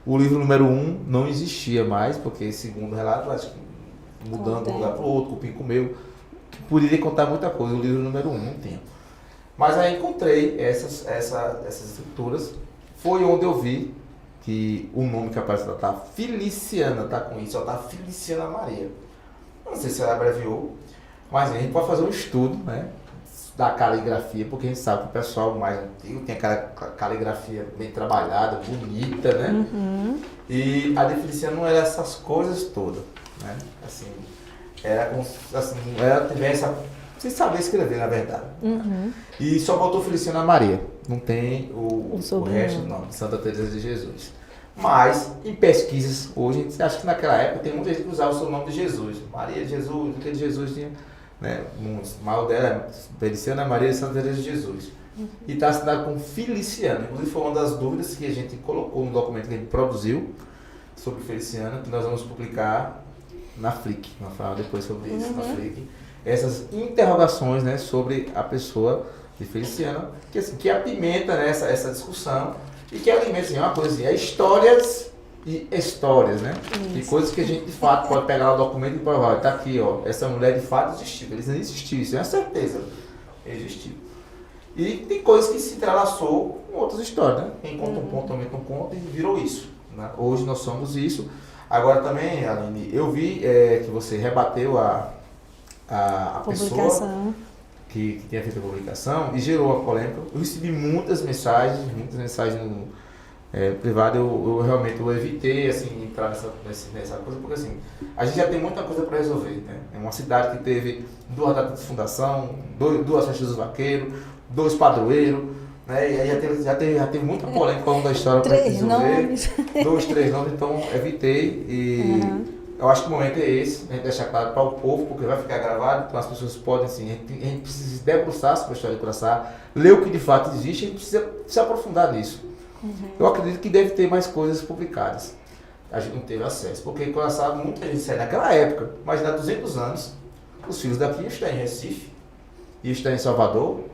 O livro número 1 não existia mais, porque segundo o relato, acho que mudando de um lugar para o outro, Cupim comeu, que poderia contar muita coisa, o livro número 1 não tinha. Mas aí encontrei essas escrituras, foi onde eu vi que o nome que aparece lá tá Feliciana, tá com isso, ó, tá Feliciana Maria. Não sei se ela abreviou, mas a gente pode fazer um estudo, né, da caligrafia, porque a gente sabe que o pessoal mais antigo tem aquela caligrafia bem trabalhada, bonita, né? Uhum. E a de Feliciana não era essas coisas todas, né? Assim, era como se assim, ela tivesse sem saber escrever, na verdade. Uhum. E só botou Feliciana Maria, não tem o sobrenome. resto, não, de Santa Teresa de Jesus. Mas, em pesquisas, hoje, a gente acha que naquela época tem muita gente que usava o seu nome de Jesus. Maria de Jesus, aquele Jesus tinha, né, o maior dela, Feliciana Maria de Santa Teresa de Jesus. Uhum. E está assinado com Feliciana. Inclusive, foi uma das dúvidas que a gente colocou no documento que a gente produziu sobre Feliciana, que nós vamos publicar na Flick. Vamos falar depois sobre isso, na Flick. Essas interrogações, né, sobre a pessoa de Feliciana, que, assim, que apimenta, né, essa discussão e que alimenta, assim, uma coisa assim, é histórias e histórias, né? Isso. E coisas que a gente de fato pode pegar o documento e provar, tá aqui, ó, essa mulher de fato existiu, eles não existiam, isso é uma certeza, existiu. E tem coisas que se entrelaçou com outras histórias, né? Quem conta um ponto, aumenta um ponto e virou isso, né? Hoje nós somos isso. Agora também, Aline, eu vi que você rebateu a pessoa que tinha feito a publicação e gerou a polêmica. Eu recebi muitas mensagens no privado. Eu realmente evitei assim, entrar nessa coisa, porque assim, a gente já tem muita coisa para resolver, né? É uma cidade que teve 2 datas de fundação, 2 festas dos vaqueiros, 2 padroeiros, né? E aí já teve muita polêmica ao longo da história para resolver. 2, 3 nomes, então evitei e... Eu acho que o momento é esse, a gente deixar claro para o povo, porque vai ficar gravado, então as pessoas podem, assim, a gente precisa se debruçar sobre a história de Curaçá, ler o que de fato existe, a gente precisa se aprofundar nisso. Uhum. Eu acredito que deve ter mais coisas publicadas. A gente não teve acesso, porque Curaçá, muita gente sai naquela época, mas há 200 anos, os filhos daqui iam estar em Recife, iam estar em Salvador,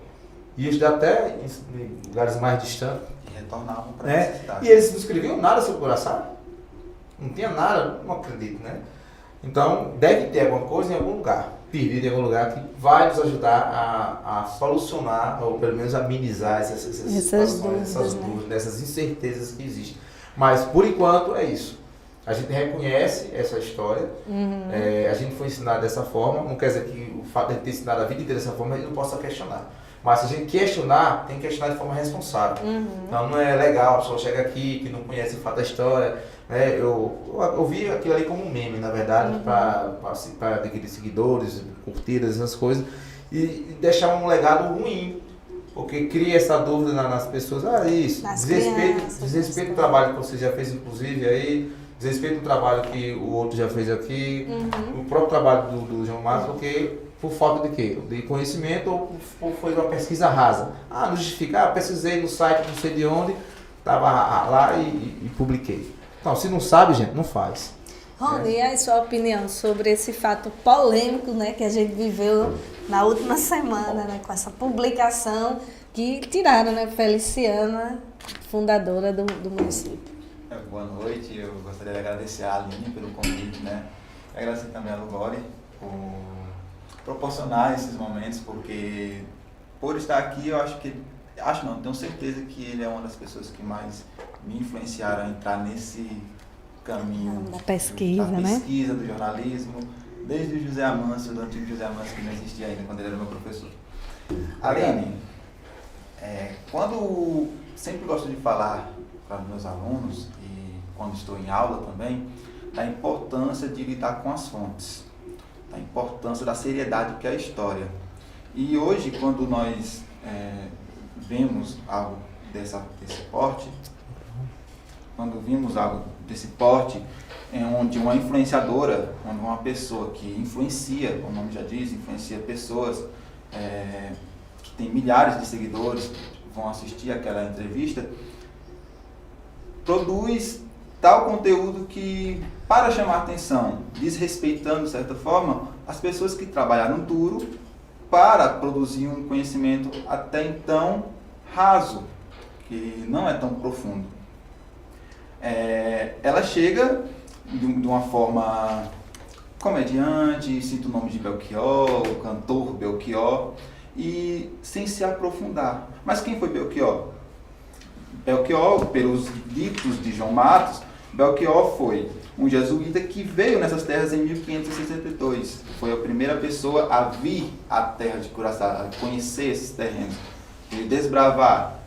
iam estar até em lugares mais distantes. E retornavam para essa cidade. E eles não escreviam nada sobre Curaçá. Não tinha nada, não acredito, né? Então, deve ter alguma coisa em algum lugar, perdido em algum lugar, que vai nos ajudar a solucionar, ou pelo menos amenizar essas dúvidas, né? Essas incertezas que existem. Mas, por enquanto, é isso. A gente reconhece essa história, a gente foi ensinado dessa forma, não quer dizer que o fato de ter ensinado a vida inteira dessa forma, a gente não possa questionar. Mas se a gente questionar, tem que questionar de forma responsável. Então, não é legal a pessoa chega aqui, que não conhece o fato da história, né? Eu vi aquilo ali como um meme, na verdade, para adquirir seguidores, curtidas, essas coisas, e deixar um legado ruim, porque cria essa dúvida nas pessoas, isso, desrespeito o trabalho que você já fez, inclusive, aí, desrespeito o trabalho que o outro já fez aqui, o próprio trabalho do João Marcos, porque Por falta de quê? De conhecimento ou foi uma pesquisa rasa? Não justifica, pesquisei no site, não sei de onde, estava lá e publiquei. Então, se não sabe, gente, não faz. Rony, e a sua opinião sobre esse fato polêmico, né, que a gente viveu na última semana, né, com essa publicação que tiraram, né, Feliciana, fundadora do município? Boa noite, eu gostaria de agradecer a Aline pelo convite, né? Agradecer também a Lugori por proporcionar esses momentos, porque por estar aqui eu tenho certeza que ele é uma das pessoas que mais me influenciaram a entrar nesse caminho da pesquisa, do jornalismo, desde o José Amâncio, do antigo José Amâncio, que não existia ainda quando ele era meu professor. Aline, sempre gosto de falar para os meus alunos, e quando estou em aula também, da importância de lidar com as fontes, da importância da seriedade que é a história. E hoje, quando nós vemos algo desse porte, onde uma influenciadora, onde uma pessoa que influencia, o nome já diz, influencia pessoas que tem milhares de seguidores, vão assistir aquela entrevista, produz tal conteúdo que, para chamar atenção, desrespeitando, de certa forma, as pessoas que trabalharam duro para produzir um conhecimento até então raso, que não é tão profundo. Ela chega de uma forma comediante, cita o nome de Belchior, o cantor Belchior, e sem se aprofundar. Mas quem foi Belchior? Belchior, pelos ditos de João Matos, Belchior foi um jesuíta que veio nessas terras em 1562. Foi a primeira pessoa a vir à terra de Curaçá, a conhecer esses terrenos, e desbravar.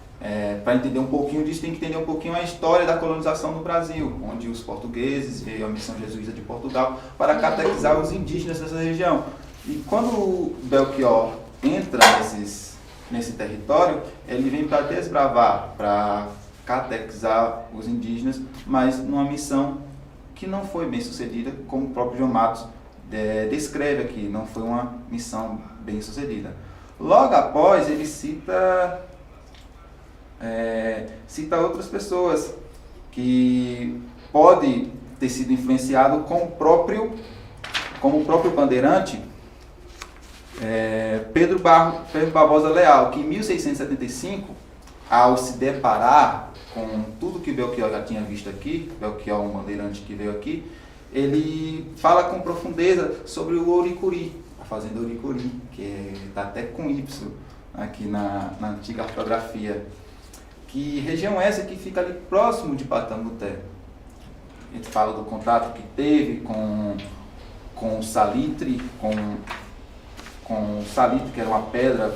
Para entender um pouquinho disso, tem que entender um pouquinho a história da colonização no Brasil, onde os portugueses veio a missão jesuíta de Portugal para catequizar os indígenas dessa região. E quando Belchior entra nesse território, ele vem para desbravar, para catequizar os indígenas, mas numa missão que não foi bem sucedida, como o próprio João Matos descreve aqui, não foi uma missão bem sucedida. Logo após, ele cita outras pessoas que pode ter sido influenciado como o próprio bandeirante, Pedro Barbosa Leal, que em 1675, ao se deparar com tudo que Belchior já tinha visto aqui, Belchior, um bandeirante que veio aqui, ele fala com profundeza sobre o Ouricuri, a fazenda Ouricuri, que está até com Y aqui na antiga ortografia. Que região é essa que fica ali próximo de Patambuté? Ele fala do contato que teve com o salitre, com o salitre, que era uma pedra,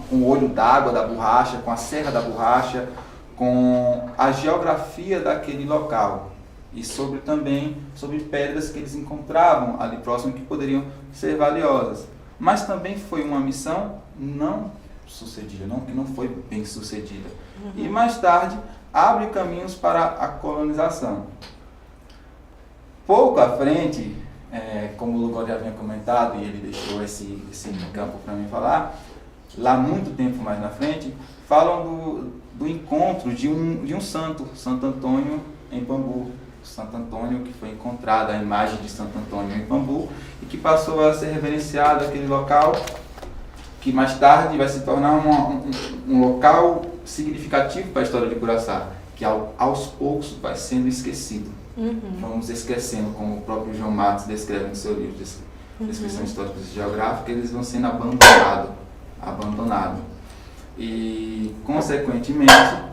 com o olho d'água da borracha, com a serra da borracha, com a geografia daquele local e também sobre pedras que eles encontravam ali próximo que poderiam ser valiosas. Mas também foi uma missão não sucedida, que não foi bem sucedida. E mais tarde abre caminhos para a colonização. Pouco à frente, como o Lugor já havia comentado, e ele deixou esse campo para mim falar, lá muito tempo mais na frente, falam do encontro de um santo, Santo Antônio em Pambu. Santo Antônio, que foi encontrada a imagem de Santo Antônio em Pambu e que passou a ser reverenciado aquele local, que mais tarde vai se tornar um local significativo para a história de Curaçá, que aos poucos vai sendo esquecido. Vamos esquecendo, como o próprio João Matos descreve no seu livro de Descrição Histórica e Geográfica, eles vão sendo abandonados. E, consequentemente,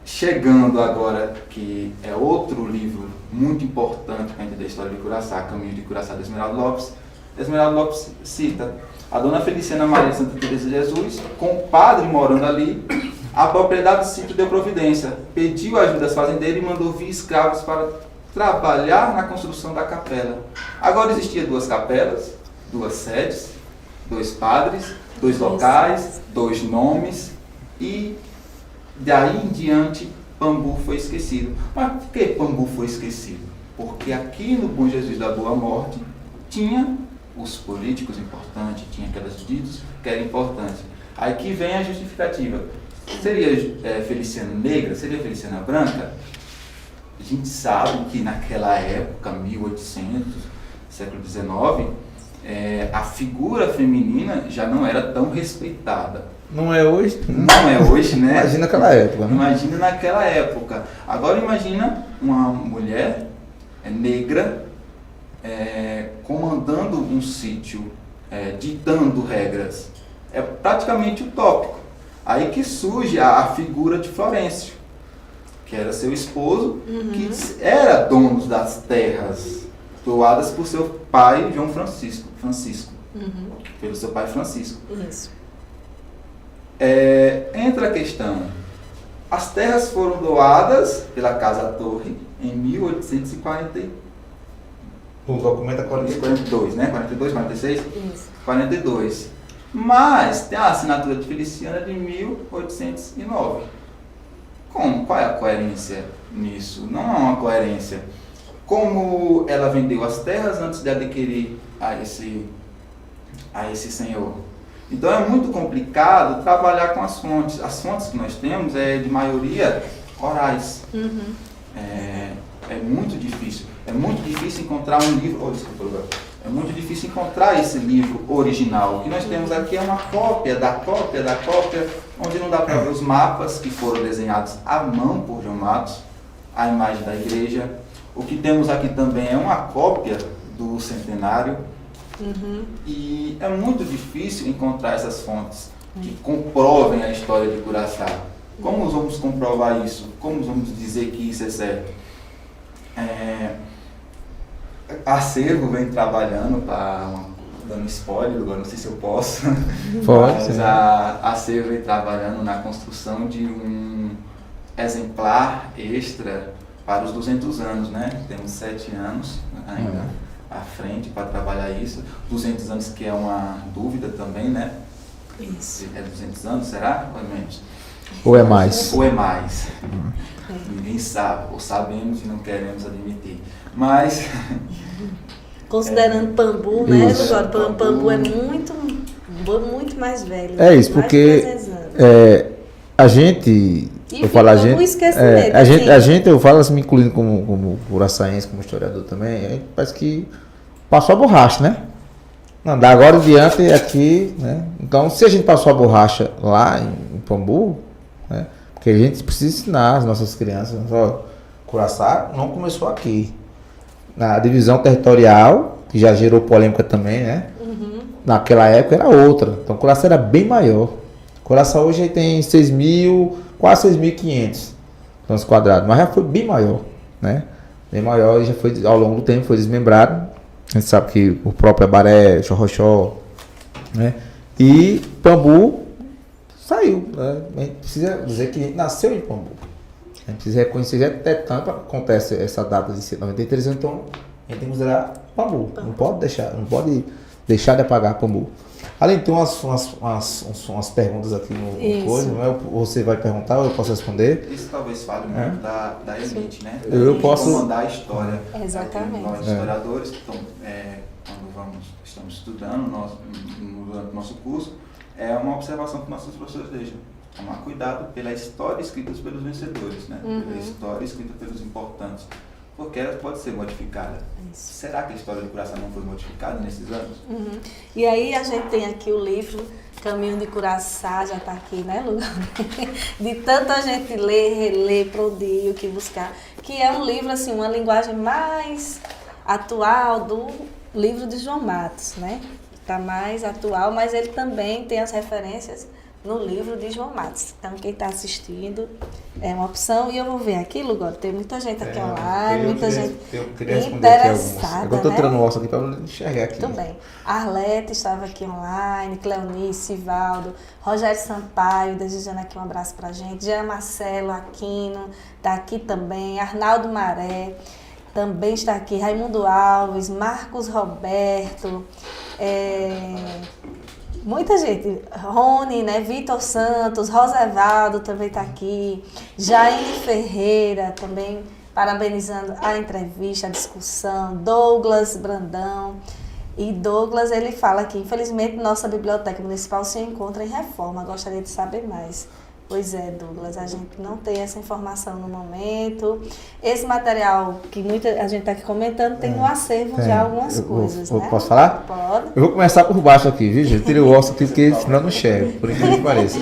chegando agora, que é outro livro muito importante para entender a história de Curaçá, Caminho de Curaçá, de Esmeraldo Lopes. Esmeraldo Lopes cita a dona Feliciana Maria de Santa Teresa de Jesus, com o padre morando ali, a propriedade do sítio deu providência, pediu ajuda das fazendeiras e mandou vir escravos para trabalhar na construção da capela. Agora existia 2 capelas, 2 sedes, 2 padres, 2 locais, 2 nomes, e daí em diante Pambu foi esquecido. Mas por que Pambu foi esquecido? Porque aqui no Bom Jesus da Boa Morte tinha os políticos importantes, tinha aquelas ditas que eram importantes. Aí que vem a justificativa. Seria Feliciana negra? Seria Feliciana branca? A gente sabe que naquela época, 1800, século XIX, a figura feminina já não era tão respeitada. Não é hoje? Não é hoje, né? Imagina naquela época. Né? Imagina naquela época. Agora imagina uma mulher negra comandando um sítio, ditando regras. É praticamente utópico. Aí que surge a figura de Florencio, que era seu esposo, que era dono das terras doadas por seu pai, João Francisco. Pelo seu pai Francisco. Isso. Entra a questão. As terras foram doadas pela Casa Torre em 1842. O documento é 42, né? 42, 46? Isso. 42. Mas tem a assinatura de Feliciana de 1809. Qual é a coerência nisso? Não há uma coerência. Como ela vendeu as terras antes de adquirir a esse senhor? Então é muito complicado trabalhar com as fontes. As fontes que nós temos de maioria orais. É muito difícil. É muito difícil encontrar um livro. É muito difícil encontrar esse livro original. O que nós temos aqui é uma cópia da cópia, onde não dá para ver os mapas que foram desenhados à mão por João Matos, a imagem da igreja. O que temos aqui também é uma cópia do centenário. E é muito difícil encontrar essas fontes que comprovem a história de Curaçá. Como vamos comprovar isso? Como vamos dizer que isso é certo? Acervo vem trabalhando dando spoiler, agora não sei se eu posso. Pode. Mas a Acervo vem trabalhando na construção de um exemplar extra para os 200 anos, né? Temos 7 anos ainda à frente para trabalhar isso. 200 anos que é uma dúvida também, né? Isso. É 200 anos, será? Ou é menos? Ou é mais? Ou é mais. Ninguém sabe, ou sabemos e não queremos admitir. Mas... Considerando Pambu, né? Agora, Pambu é muito mais velho. É isso, porque a gente... Eu falo a gente, eu falo assim, me incluindo como curaçaense, como historiador também, a gente parece que passou a borracha, né? Não, da agora em diante aqui, né? Então, se a gente passou a borracha lá em Pambu, né? Porque a gente precisa ensinar as nossas crianças, Curaçá não começou aqui. Na divisão territorial, que já gerou polêmica também, né? Naquela época era outra. Então, Curaçá era bem maior. Curaçá hoje tem 6.000, quase 6.500 quilômetros quadrados, mas já foi bem maior, né? Bem maior e já foi, ao longo do tempo, foi desmembrado. A gente sabe que o próprio Abaré, Xorroxó, né? E Pambu saiu, né? A gente precisa dizer que a gente nasceu em Pambu. A gente precisa reconhecer até tanto acontece essa data de 93, então a gente tem que considerar Pambu. Não pode deixar de apagar Pambu. Além de ter umas perguntas aqui no coisa, né? Você vai perguntar ou eu posso responder? Isso talvez fale muito da elite, né? Eu posso comandar a história. Exatamente. Nós historiadores que quando estamos estudando durante o nosso curso, é uma observação que nossos professores deixam. Tomar cuidado pela história escrita pelos vencedores, né? Pela história escrita pelos importantes. Porque ela pode ser modificada. Isso. Será que a história de Curaçá não foi modificada nesses anos? E aí a gente tem aqui o livro Caminho de Curaçá, já está aqui, né, Lu? De tanta gente ler, reler, prodígio, o que buscar. Que é um livro, assim, uma linguagem mais atual do livro de João Matos, né? Está mais atual, mas ele também tem as referências no livro de João Matos. Então, quem está assistindo é uma opção. E eu vou ver aqui, Lugoro, tem muita gente aqui online, muita gente interessada. Agora estou tirando o osso aqui para enxergar aqui. Tudo bem. Arlete estava aqui online, Cleonice, Sivaldo, Rogério Sampaio, desejando aqui um abraço para a gente. Jean Marcelo Aquino está aqui também. Arnaldo Maré também está aqui. Raimundo Alves, Marcos Roberto, muita gente, Rony, né? Vitor Santos, Rosevaldo também está aqui, Jaine Ferreira também parabenizando a entrevista, a discussão, Douglas Brandão, E Douglas, ele fala que, infelizmente, nossa biblioteca municipal se encontra em reforma. Gostaria de saber mais. Pois é, Douglas, a gente não tem essa informação no momento. Esse material que a gente está aqui comentando tem no acervo já algumas coisas, né? Posso falar? Pode. Eu vou começar por baixo aqui, viu, gente? Tirei o osso aqui porque senão não enxergo, por incrível que pareça.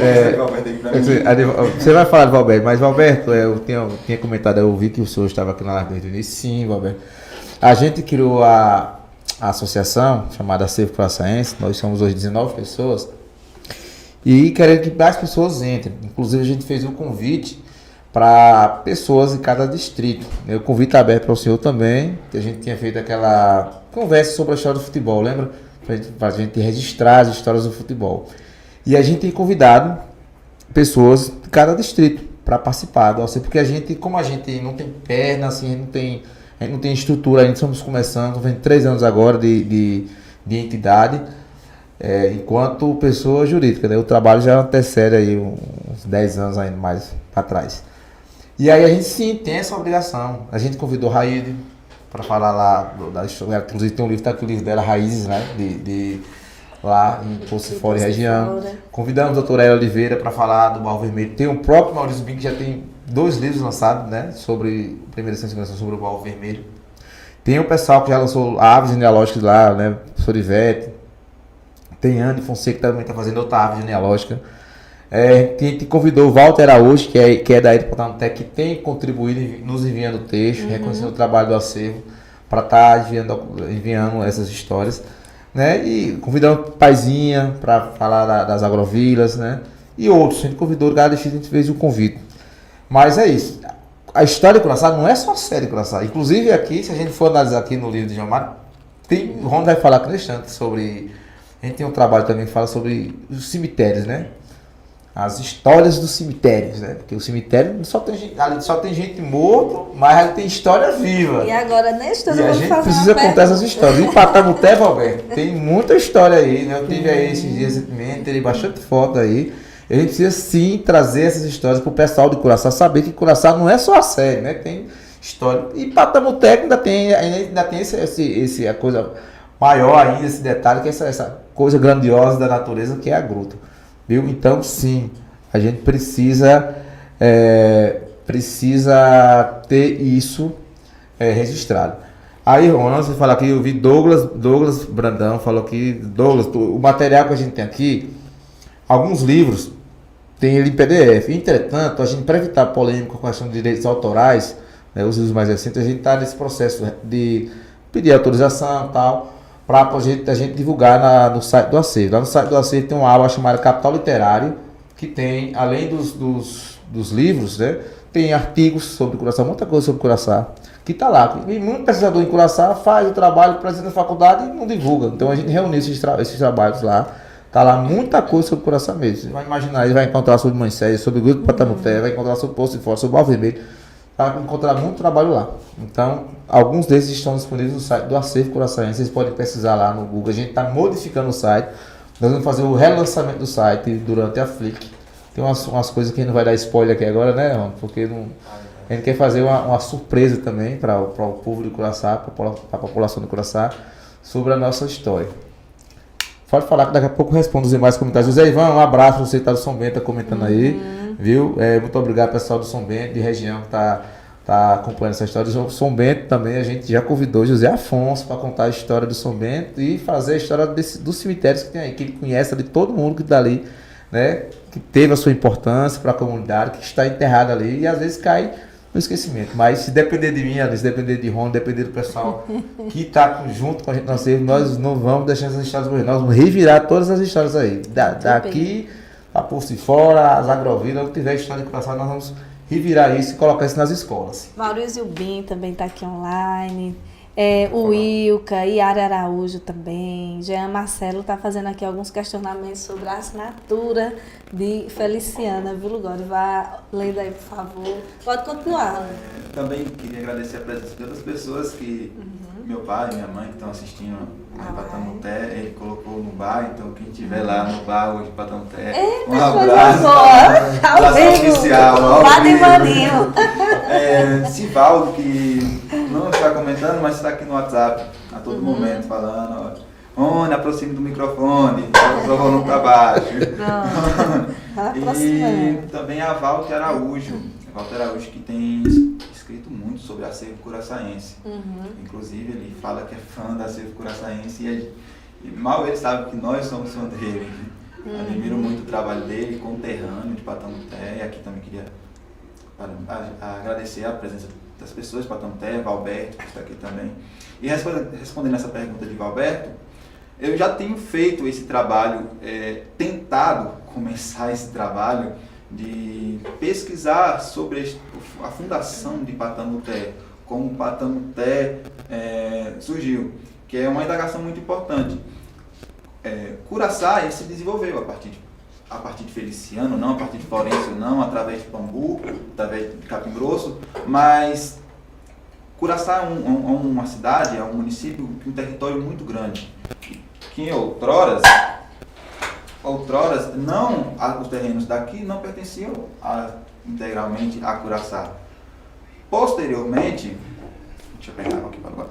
Você vai falar de Valberto, mas Valberto, eu tinha comentado, eu ouvi que o senhor estava aqui na live desde o início. Sim, Valberto. A gente criou a associação chamada Acervo Curaçaense, nós somos hoje 19 pessoas, e querendo que mais pessoas entrem. Inclusive a gente fez um convite para pessoas em cada distrito. O convite aberto para o senhor também, que a gente tinha feito aquela conversa sobre a história do futebol, lembra? Para a gente registrar as histórias do futebol. E a gente tem convidado pessoas de cada distrito para participar do ACEF, porque como a gente não tem perna, assim, a gente não tem estrutura, ainda estamos começando, vem 3 anos agora de entidade, enquanto pessoa jurídica, né? O trabalho já antecede aí uns 10 anos ainda mais para trás. E aí a gente sim tem essa obrigação. A gente convidou a Raíde para falar lá da história, inclusive tem um livro, tá aqui o livro dela, Raízes, né? Lá em Poço de Fora e região. Convidamos a doutora Ela Oliveira para falar do Baú Vermelho. Tem o próprio Maurício Bim, que já tem 2 livros lançados, né? Sobre primeira sensibilização sobre o Baú Vermelho. Tem o pessoal que já lançou a árvore genealógica lá, né? Professor Ivete. Tem Andy Fonseca que também está fazendo outra árvore genealógica. A gente convidou o Walter Araújo, que é da Edipotantec, que tem contribuído nos enviando texto, reconhecendo o trabalho do acervo, para estar enviando essas histórias. Né? E convidamos Paizinha para falar das agrovilas, né? E outros. A gente convidou, cada distrito a gente fez um convite. Mas é isso. A história de Curaçá não é só a série de Curaçá. Inclusive aqui, se a gente for analisar aqui no livro de João Mário, o Ron vai falar bastante sobre... A gente tem um trabalho também que fala sobre os cemitérios, né? As histórias dos cemitérios, né? Porque o cemitério só tem gente morta, mas ali tem história viva. E agora, nesse e a gente precisa contar essas histórias. Em Patamuté, Valberto, tem muita história aí, né? Eu tive aí esses dias recentemente, terei bastante foto aí. A gente precisa sim trazer essas histórias para o pessoal de Curaçá saber que Curaçá não é só a série, né? Tem história. E Patamuté ainda tem a coisa maior ainda, esse detalhe, que é essa coisa grandiosa da natureza que é a gruta. Viu? Então, sim, a gente precisa ter isso registrado. Aí, Ronaldo, você fala aqui, eu vi Douglas Brandão, falou aqui, Douglas, o material que a gente tem aqui, alguns livros, tem ele em PDF. Entretanto, a gente, para evitar polêmica com a questão de direitos autorais, né, os livros mais recentes, a gente está nesse processo de pedir autorização e tal, para a gente divulgar no site do acervo. Lá no site do acervo tem uma aba chamada Capital Literário, que tem, além dos livros, né, tem artigos sobre Curaçá, muita coisa sobre Curaçá, que está lá. E muito pesquisador em Curaçá faz o trabalho, presente na faculdade e não divulga. Então a gente reuniu esses trabalhos lá. Está lá muita coisa sobre Curaçá mesmo. Você vai imaginar, ele vai encontrar sobre Moisés, sobre o Grupo Patamuté, vai encontrar sobre Poço de Fora, sobre o Baú Vermelho. Vai encontrar muito trabalho lá. Então, alguns desses estão disponíveis no site do Acervo Curaçaense. Vocês podem pesquisar lá no Google. A gente está modificando o site. Nós vamos fazer o relançamento do site durante a Flick. Tem umas coisas que a gente não vai dar spoiler aqui agora, né, Ron? Porque a gente quer fazer uma surpresa também para o povo de Curaçá, para a população de Curaçá, sobre a nossa história. Pode falar que daqui a pouco eu respondo os demais comentários. José Ivan, um abraço, você está do São Bento, tá comentando aí, viu? Muito obrigado, pessoal do São Bento, de região que tá acompanhando essa história. Do São Bento também, a gente já convidou José Afonso para contar a história do São Bento e fazer a história dos cemitérios que tem aí, que ele conhece de todo mundo que está ali, né? Que teve a sua importância para a comunidade, que está enterrado ali e às vezes cai no esquecimento. Mas se depender de mim, se depender de Ron, depender do pessoal que está junto com a gente, nós não vamos deixar essas histórias morrer. Nós vamos revirar todas as histórias aí. Daqui a Poço de Fora, as agrovilas, onde tiver história de Curaçá, nós vamos revirar isso e colocar isso nas escolas. Maurício Bim também está aqui online. O Ilka, Yara Araújo também. Jean Marcelo está fazendo aqui alguns questionamentos sobre a assinatura de Feliciana, viu, Lugori? Vá lendo aí, por favor. Pode continuar. Também queria agradecer a presença de outras pessoas que meu pai e minha mãe que estão assistindo em Patamuté, ele colocou no bar, então quem estiver lá no bar hoje em Patamuté, um abraço. Oficial, Sivaldo, que não está comentando, mas está aqui no WhatsApp a todo momento falando, Rony, aproxime do microfone, o volume para baixo. E também a Walter Araújo. Walter Araújo que tem escrito muito sobre acervo curaçaense. Inclusive ele fala que é fã da acervo curaçaense e mal ele sabe que nós somos fã dele. Admiro muito o trabalho dele, conterrâneo de Patamuté. E aqui também queria agradecer a presença das pessoas de Patamuté, Valberto, que está aqui também. E respondendo essa pergunta de Valberto, eu já tenho feito esse trabalho, tentado começar esse trabalho de pesquisar sobre a fundação de Patamuté, como Patamuté surgiu, que é uma indagação muito importante. Curaçá se desenvolveu a partir de Feliciano, não a partir de Florencio, não através de Pambu, através de Capim Grosso, mas Curaçá é uma cidade, é um município com um território muito grande, que outroras não, os terrenos daqui não pertenciam integralmente a Curaçá. Posteriormente, deixa eu pegar água aqui para agora.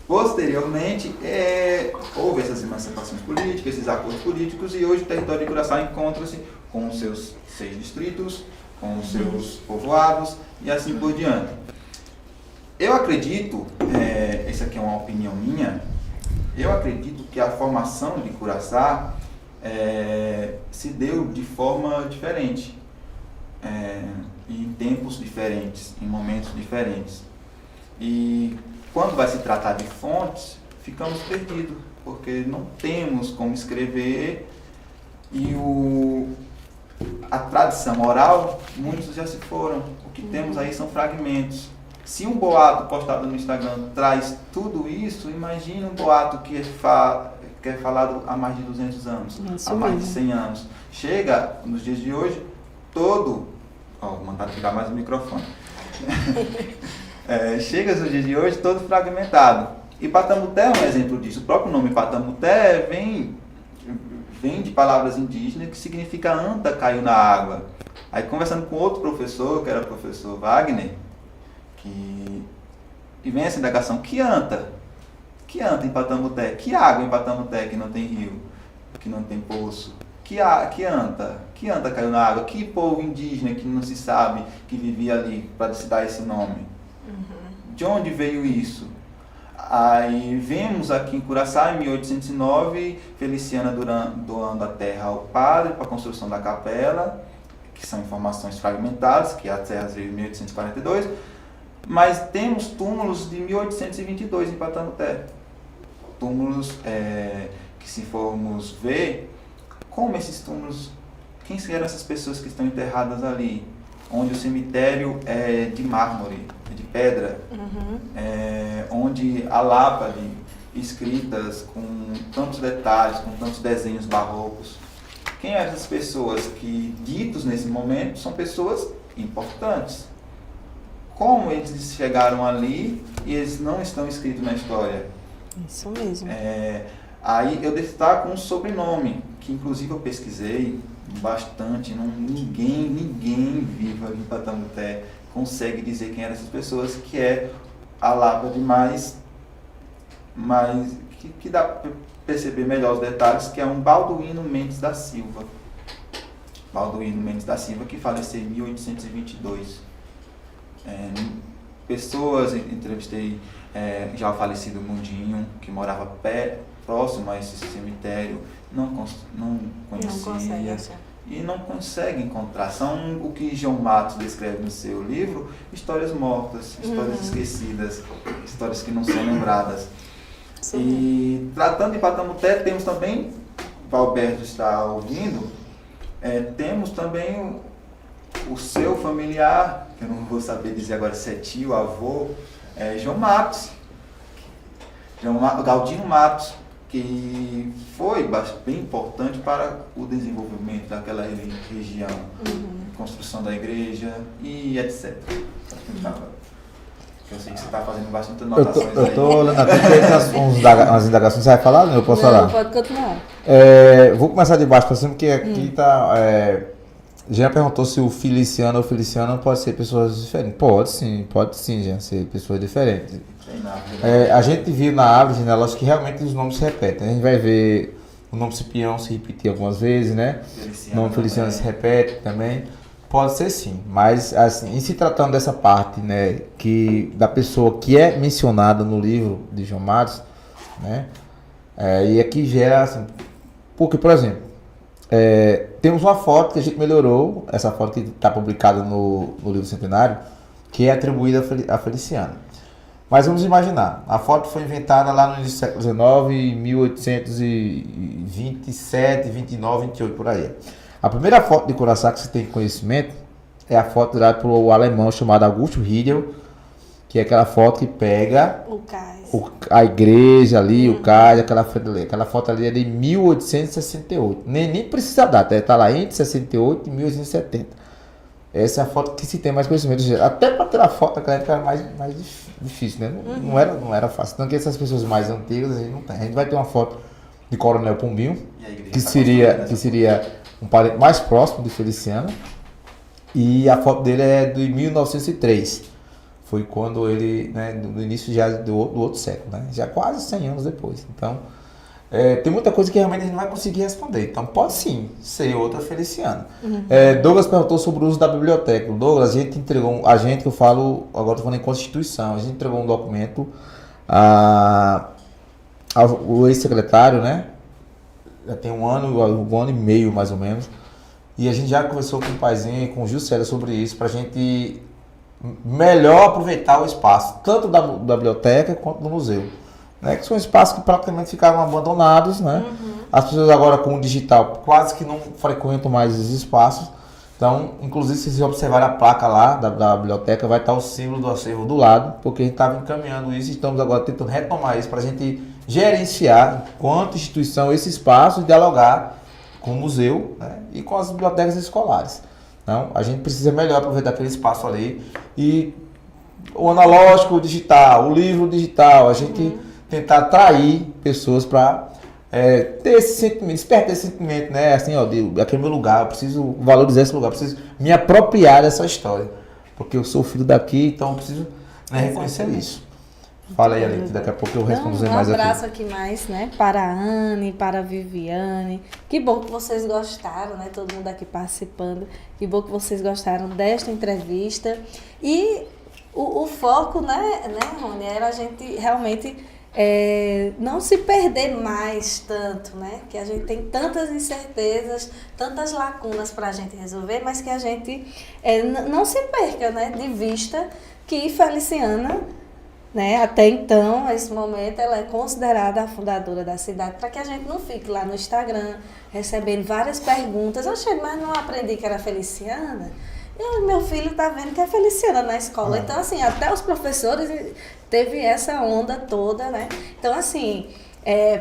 Posteriormente, houve essas emancipações políticas, esses acordos políticos, e hoje o território de Curaçá encontra-se com os seus 6 distritos, com os seus povoados e assim por diante. Eu acredito, essa aqui é uma opinião minha, eu acredito que a formação de Curaçá se deu de forma diferente, em tempos diferentes, em momentos diferentes. E quando vai se tratar de fontes, ficamos perdidos, porque não temos como escrever e a tradição oral, muitos já se foram. O que temos aí são fragmentos. Se um boato postado no Instagram traz tudo isso, imagine um boato que é falado há mais de 200 anos, há mais de 100 anos. Chega, nos dias de hoje, mandaram tirar mais o microfone. Chega nos dias de hoje todo fragmentado. E Patamuté é um exemplo disso. O próprio nome Patamuté vem de palavras indígenas que significa anta caiu na água. Aí conversando com outro professor, que era o professor Wagner, e vem essa indagação, que anta em Patamuté? Que água em Patamuté que não tem rio, que não tem poço? Que anta caiu na água? Que povo indígena que não se sabe que vivia ali para se dar esse nome? De onde veio isso? Aí vemos aqui em Curaçá, em 1809, Feliciana doando a terra ao padre para a construção da capela, que são informações fragmentadas, que a terra veio em 1842, mas temos túmulos de 1822 em Patamuté. Túmulos que, se formos ver, como esses túmulos, quem eram essas pessoas que estão enterradas ali? Onde o cemitério é de mármore, de pedra, onde a lápide escritas com tantos detalhes, com tantos desenhos barrocos. Quem eram essas pessoas que, ditos nesse momento, são pessoas importantes? Como eles chegaram ali e eles não estão escritos na história? Isso mesmo. Aí eu destaco um sobrenome, que inclusive eu pesquisei bastante, ninguém vivo ali em Patamuté consegue dizer quem eram essas pessoas, que é a lápide que dá para perceber melhor os detalhes, que é um Balduíno Mendes da Silva. Balduíno Mendes da Silva, que faleceu em 1822. Pessoas, entrevistei já o falecido Mundinho, que morava próximo a esse cemitério, não conhecia e não consegue encontrar. São o que João Matos descreve no seu livro, histórias mortas, histórias esquecidas, histórias que não são lembradas. Sim. E tratando de Patamuté, temos também, Valberto está ouvindo, temos também o seu familiar, que eu não vou saber dizer agora se é tio, avô, João Matos, Galdino Matos, que foi bem importante para o desenvolvimento daquela região, construção da igreja e etc. Eu sei que você está fazendo bastante anotações. Eu estou olhando aqui, tem umas indagações. Você vai falar? Eu posso falar? Pode continuar. Vou começar de baixo para cima, porque aqui está Já perguntou se o Feliciano ou Feliciana pode ser pessoas diferentes. Pode sim, já ser pessoas diferentes. A gente viu na árvore genealógica que realmente os nomes se repetem. A gente vai ver o nome Cipião se repetir algumas vezes, né? O nome Feliciano se repete também. Pode ser sim, mas assim, em se tratando dessa parte, né, da pessoa que é mencionada no livro de João Matos, né, e aqui gera assim, porque, por exemplo, temos uma foto que a gente melhorou, essa foto que está publicada no livro Centenário, que é atribuída a Feliciana. Mas vamos imaginar, a foto foi inventada lá no início do século XIX, em 1827, 29, 28, por aí. A primeira foto de Curaçá que você tem conhecimento é a foto dada por um alemão chamado Augusto Riedel, que é aquela foto que pega a igreja ali, o cais, aquela foto ali é de 1868. Nem precisa dar, está lá entre 68 e 1870. Essa é a foto que se tem mais conhecimento. Até para tirar foto naquela época era mais difícil, né? Não era fácil. Então, que essas pessoas mais antigas a gente não tem. A gente vai ter uma foto de Coronel Pombinho, que seria um parente mais próximo de Feliciana, e a foto dele é de 1903, foi quando ele, né, no início já do outro século, né, já quase 100 anos depois. Então, tem muita coisa que realmente a gente não vai conseguir responder, então pode sim ser outra Feliciana. Douglas perguntou sobre o uso da biblioteca. Douglas, a gente entregou, que eu falo, agora estou falando em Constituição, a gente entregou um documento ao ex-secretário, né, já tem um ano e meio mais ou menos, e a gente já conversou com o Paizinho e com o Juscelia sobre isso, para a gente melhor aproveitar o espaço, tanto da biblioteca quanto do museu, né? Que são espaços que praticamente ficaram abandonados, né? As pessoas agora com o digital quase que não frequentam mais esses espaços, então, inclusive, se vocês observarem a placa lá da biblioteca, vai estar o símbolo do acervo do lado, porque a gente estava encaminhando isso e estamos agora tentando retomar isso para a gente gerenciar, enquanto instituição, esse espaço e dialogar com o museu, né, e com as bibliotecas escolares. Então, a gente precisa melhor aproveitar aquele espaço ali. E o analógico, o digital, o livro digital, a gente tentar atrair pessoas para ter esse sentimento, despertar esse sentimento, né? Assim, ó, aqui é meu lugar, eu preciso valorizar esse lugar, eu preciso me apropriar dessa história. Porque eu sou filho daqui, então eu preciso, né, reconhecer isso. Fala aí, Aline, daqui a pouco eu respondo mais aqui. Um abraço aqui mais, né, para a Anne, para a Viviane. Que bom que vocês gostaram, né, todo mundo aqui participando. Que bom que vocês gostaram desta entrevista. E o foco, né, Rony, era a gente realmente não se perder mais tanto, né, que a gente tem tantas incertezas, tantas lacunas para a gente resolver, mas que a gente não se perca, né, de vista que Feliciana, né, até então, nesse momento, ela é considerada a fundadora da cidade, para que a gente não fique lá no Instagram recebendo várias perguntas. Mas não aprendi que era Feliciana? Meu filho está vendo que é Feliciana na escola. Então, assim, até os professores teve essa onda toda, né? Então, assim,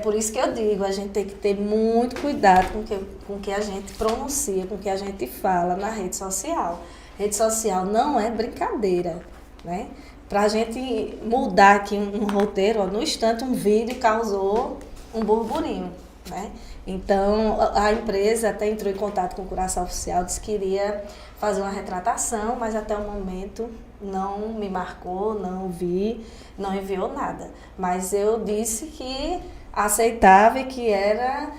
por isso que eu digo, a gente tem que ter muito cuidado com o que a gente pronuncia, com o que a gente fala na rede social. Rede social não é brincadeira, né? Para a gente mudar aqui um roteiro, no instante um vídeo causou um burburinho, né? Então, a empresa até entrou em contato com o Curaçá Oficial, disse que iria fazer uma retratação, mas até o momento não me marcou, não vi, não enviou nada. Mas eu disse que aceitava e que era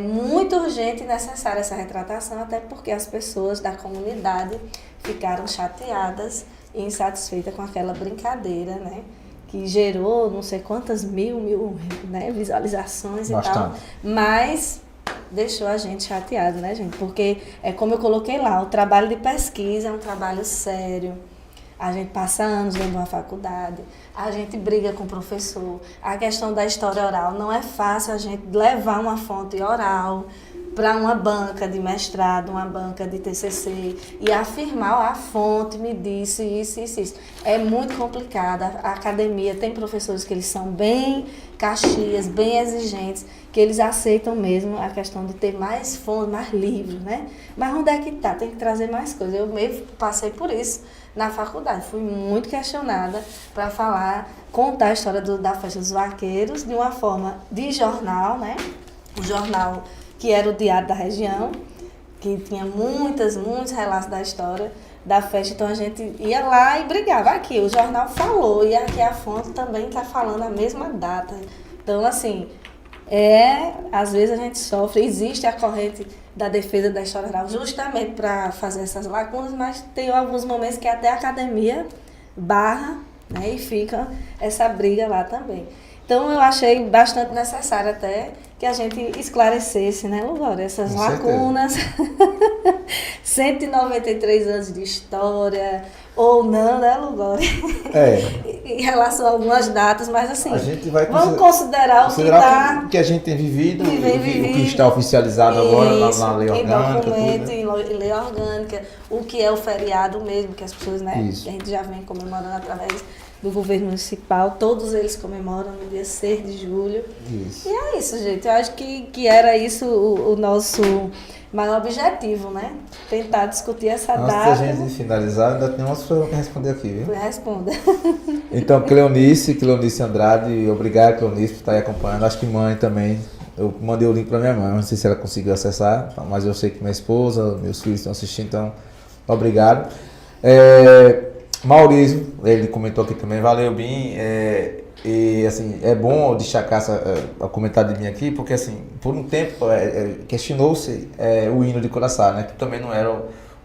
muito urgente e necessária essa retratação, até porque as pessoas da comunidade ficaram chateadas e insatisfeitas com aquela brincadeira, né? Que gerou não sei quantas mil, né, visualizações. Bastante. E tal, mas deixou a gente chateado, né, gente? Porque, como eu coloquei lá, o trabalho de pesquisa é um trabalho sério. A gente passa anos dentro de uma faculdade, a gente briga com o professor. A questão da história oral, não é fácil a gente levar uma fonte oral para uma banca de mestrado, uma banca de TCC e afirmar, a fonte me disse isso. É muito complicado. A academia tem professores que eles são bem caxias, bem exigentes, que eles aceitam mesmo a questão de ter mais fontes, mais livros, né? Mas onde é que tá? Tem que trazer mais coisas. Eu mesmo passei por isso na faculdade. Fui muito questionada para contar a história da Festa dos Vaqueiros de uma forma de jornal, né? O jornal que era o Diário da Região, que tinha muitos relatos da história da festa, então a gente ia lá e brigava. Aqui, o jornal falou, e aqui a fonte também está falando a mesma data. Então, assim, às vezes a gente sofre, existe a corrente da defesa da história oral justamente para fazer essas lacunas, mas tem alguns momentos que até a academia barra, né, e fica essa briga lá também. Então eu achei bastante necessário até que a gente esclarecesse, né, Lugório, essas Com lacunas. 193 anos de história, ou não, né, Lugório? Em relação a algumas datas, mas assim, a gente vai vamos considerar o que está... o que a gente tem vivido, o que está oficializado agora na lei orgânica. Em lei orgânica, o que é o feriado mesmo, que as pessoas, né, Isso. a gente já vem comemorando através do governo municipal, todos eles comemoram no dia 6 de julho. Isso. E é isso, gente. Eu acho que era isso o nosso maior objetivo, né? Tentar discutir essa Antes data. da gente finalizar, ainda tem umas perguntas para responder aqui, viu? Responda. Então, Cleonice Andrade, obrigado, Cleonice, por estar aí acompanhando. Acho que mãe também. Eu mandei o link para minha mãe, não sei se ela conseguiu acessar, mas eu sei que minha esposa, meus filhos estão assistindo, então, obrigado. Maurício, ele comentou aqui também, valeu, Bim. E assim, é bom destacar o comentário de mim aqui, porque assim, por um tempo questionou-se o hino de Curaçá, né? Que também não era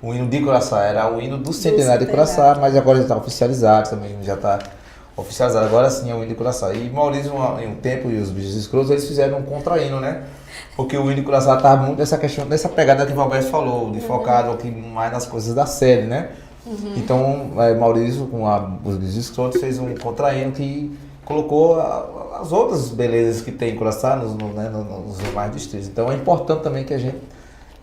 o hino de Curaçá, era o hino do centenário de Curaçá, mas agora já está oficializado, também já está oficializado, agora sim é o hino de Curaçá. E Maurício, em um tempo, e os bichos escrotos, eles fizeram um contra-hino, né? Porque o hino de Curaçá estava muito nessa questão, nessa pegada que o Valberto falou, de focado aqui mais nas coisas da série, né? Então, Maurício, com os bichos escrotos, fez um contra-hino que colocou as outras belezas que tem em Curaçá nos demais distritos. Então é importante também que a gente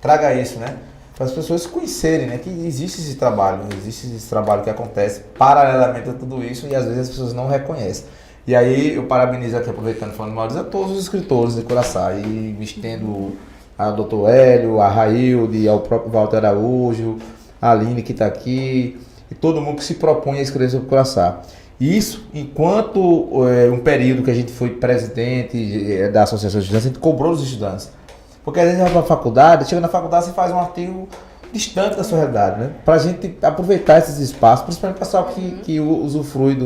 traga isso, né? Para as pessoas conhecerem, né? Que existe esse trabalho que acontece paralelamente a tudo isso e às vezes as pessoas não reconhecem. E aí eu parabenizo aqui, aproveitando falando de Maurício, a todos os escritores de Curaçá e me estendo ao Dr. Hélio, a Railde, ao próprio Walter Araújo, a Aline que está aqui e todo mundo que se propõe a escrever sobre Curaçá. Isso, enquanto um período que a gente foi presidente da Associação de Estudantes, a gente cobrou os estudantes. Porque às vezes vai para a faculdade, chega na faculdade, você faz um artigo distante da sua realidade, né? Para a gente aproveitar esses espaços, principalmente o pessoal que usufrui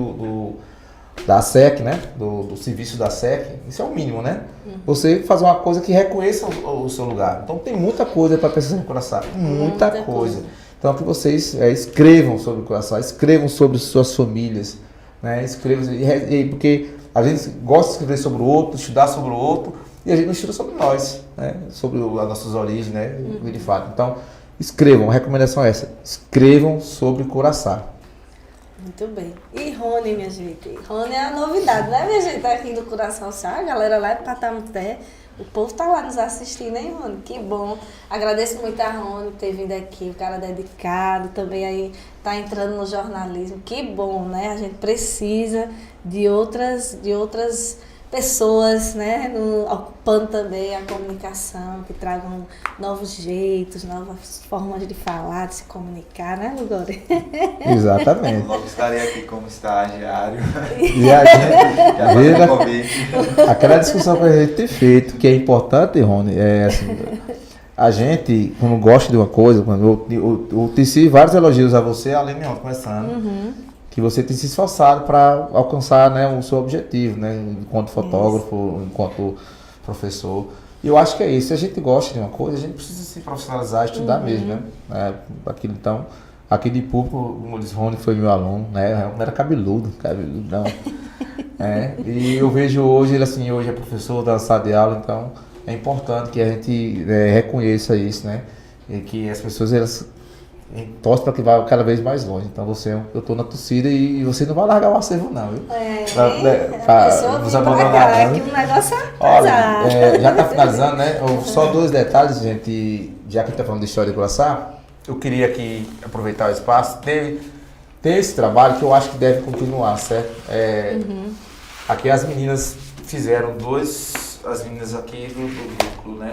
da SEC, né? Do serviço da SEC, isso é o mínimo, né? Você fazer uma coisa que reconheça o seu lugar. Então tem muita coisa para pensar em Curaçá, muita coisa. Então que vocês escrevam sobre Curaçá, escrevam sobre suas famílias, né? Escrevam, porque a gente gosta de escrever sobre o outro, estudar sobre o outro, e a gente não estuda sobre nós, né? Sobre as nossas origens, né? De fato. Então, escrevam, a recomendação é essa, escrevam sobre Curaçá. Muito bem. E Rony, minha gente? Rony é a novidade, né, minha gente? Aqui do Curaçao Sá, a galera lá de Patamuté. O povo tá lá nos assistindo, hein, Rony? Que bom. Agradeço muito a Rony por ter vindo aqui, o cara dedicado, também aí tá entrando no jornalismo. Que bom, né? A gente precisa de outras pessoas, né, ocupando também a comunicação, que tragam novos jeitos, novas formas de falar, de se comunicar, né, Lugório? Exatamente. Logo estarei aqui como estagiário. E a gente, aquela discussão que a gente tem feito, que é importante, Rony, é assim, a gente, quando gosta de uma coisa, quando eu teci vários elogios a você, além de ontem, começando, que você tem se esforçado para alcançar, né, o seu objetivo, né, enquanto fotógrafo, enquanto professor. E eu acho que é isso. Se a gente gosta de uma coisa, a gente precisa se profissionalizar, estudar mesmo, né? Aquilo, então, aqui de público, o Maurício Rony foi meu aluno, né? Não era cabeludo, não. E eu vejo hoje, ele assim, hoje é professor da sala de aula, então é importante que a gente reconheça isso, né? E que as pessoas, elas torce para que vá cada vez mais longe. Então eu estou na torcida e você não vai largar o acervo não, viu? Você abandonar não. Que o negócio é olha, já está finalizando, né? Só dois detalhes, gente, já que está falando de história de Curaçá, eu queria aqui aproveitar o espaço, ter esse trabalho que eu acho que deve continuar, certo? Aqui as meninas fizeram as meninas aqui do núcleo, né?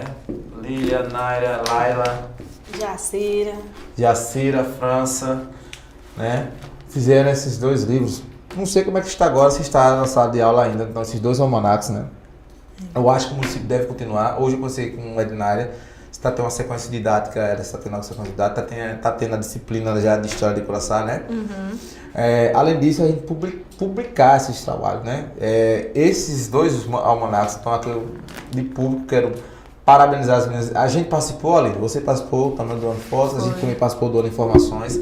Lília, Naira, Laila, Jacira, França, né? Fizeram esses dois livros. Não sei como é que está agora, se está na sala de aula ainda, então esses dois almanacs, né? Eu acho que o município deve continuar. Hoje eu conversei com a Ednária, está tendo uma sequência didática, ela está tendo uma sequência didática, está tendo a disciplina já de História de Curaçá, né? Além disso, a gente publicar esses trabalhos, né? Esses dois almanacs estão aqui de público, quero parabenizar as meninas. A gente participou ali, você participou também do Ano Fotos, a gente também participou do Ano Informações.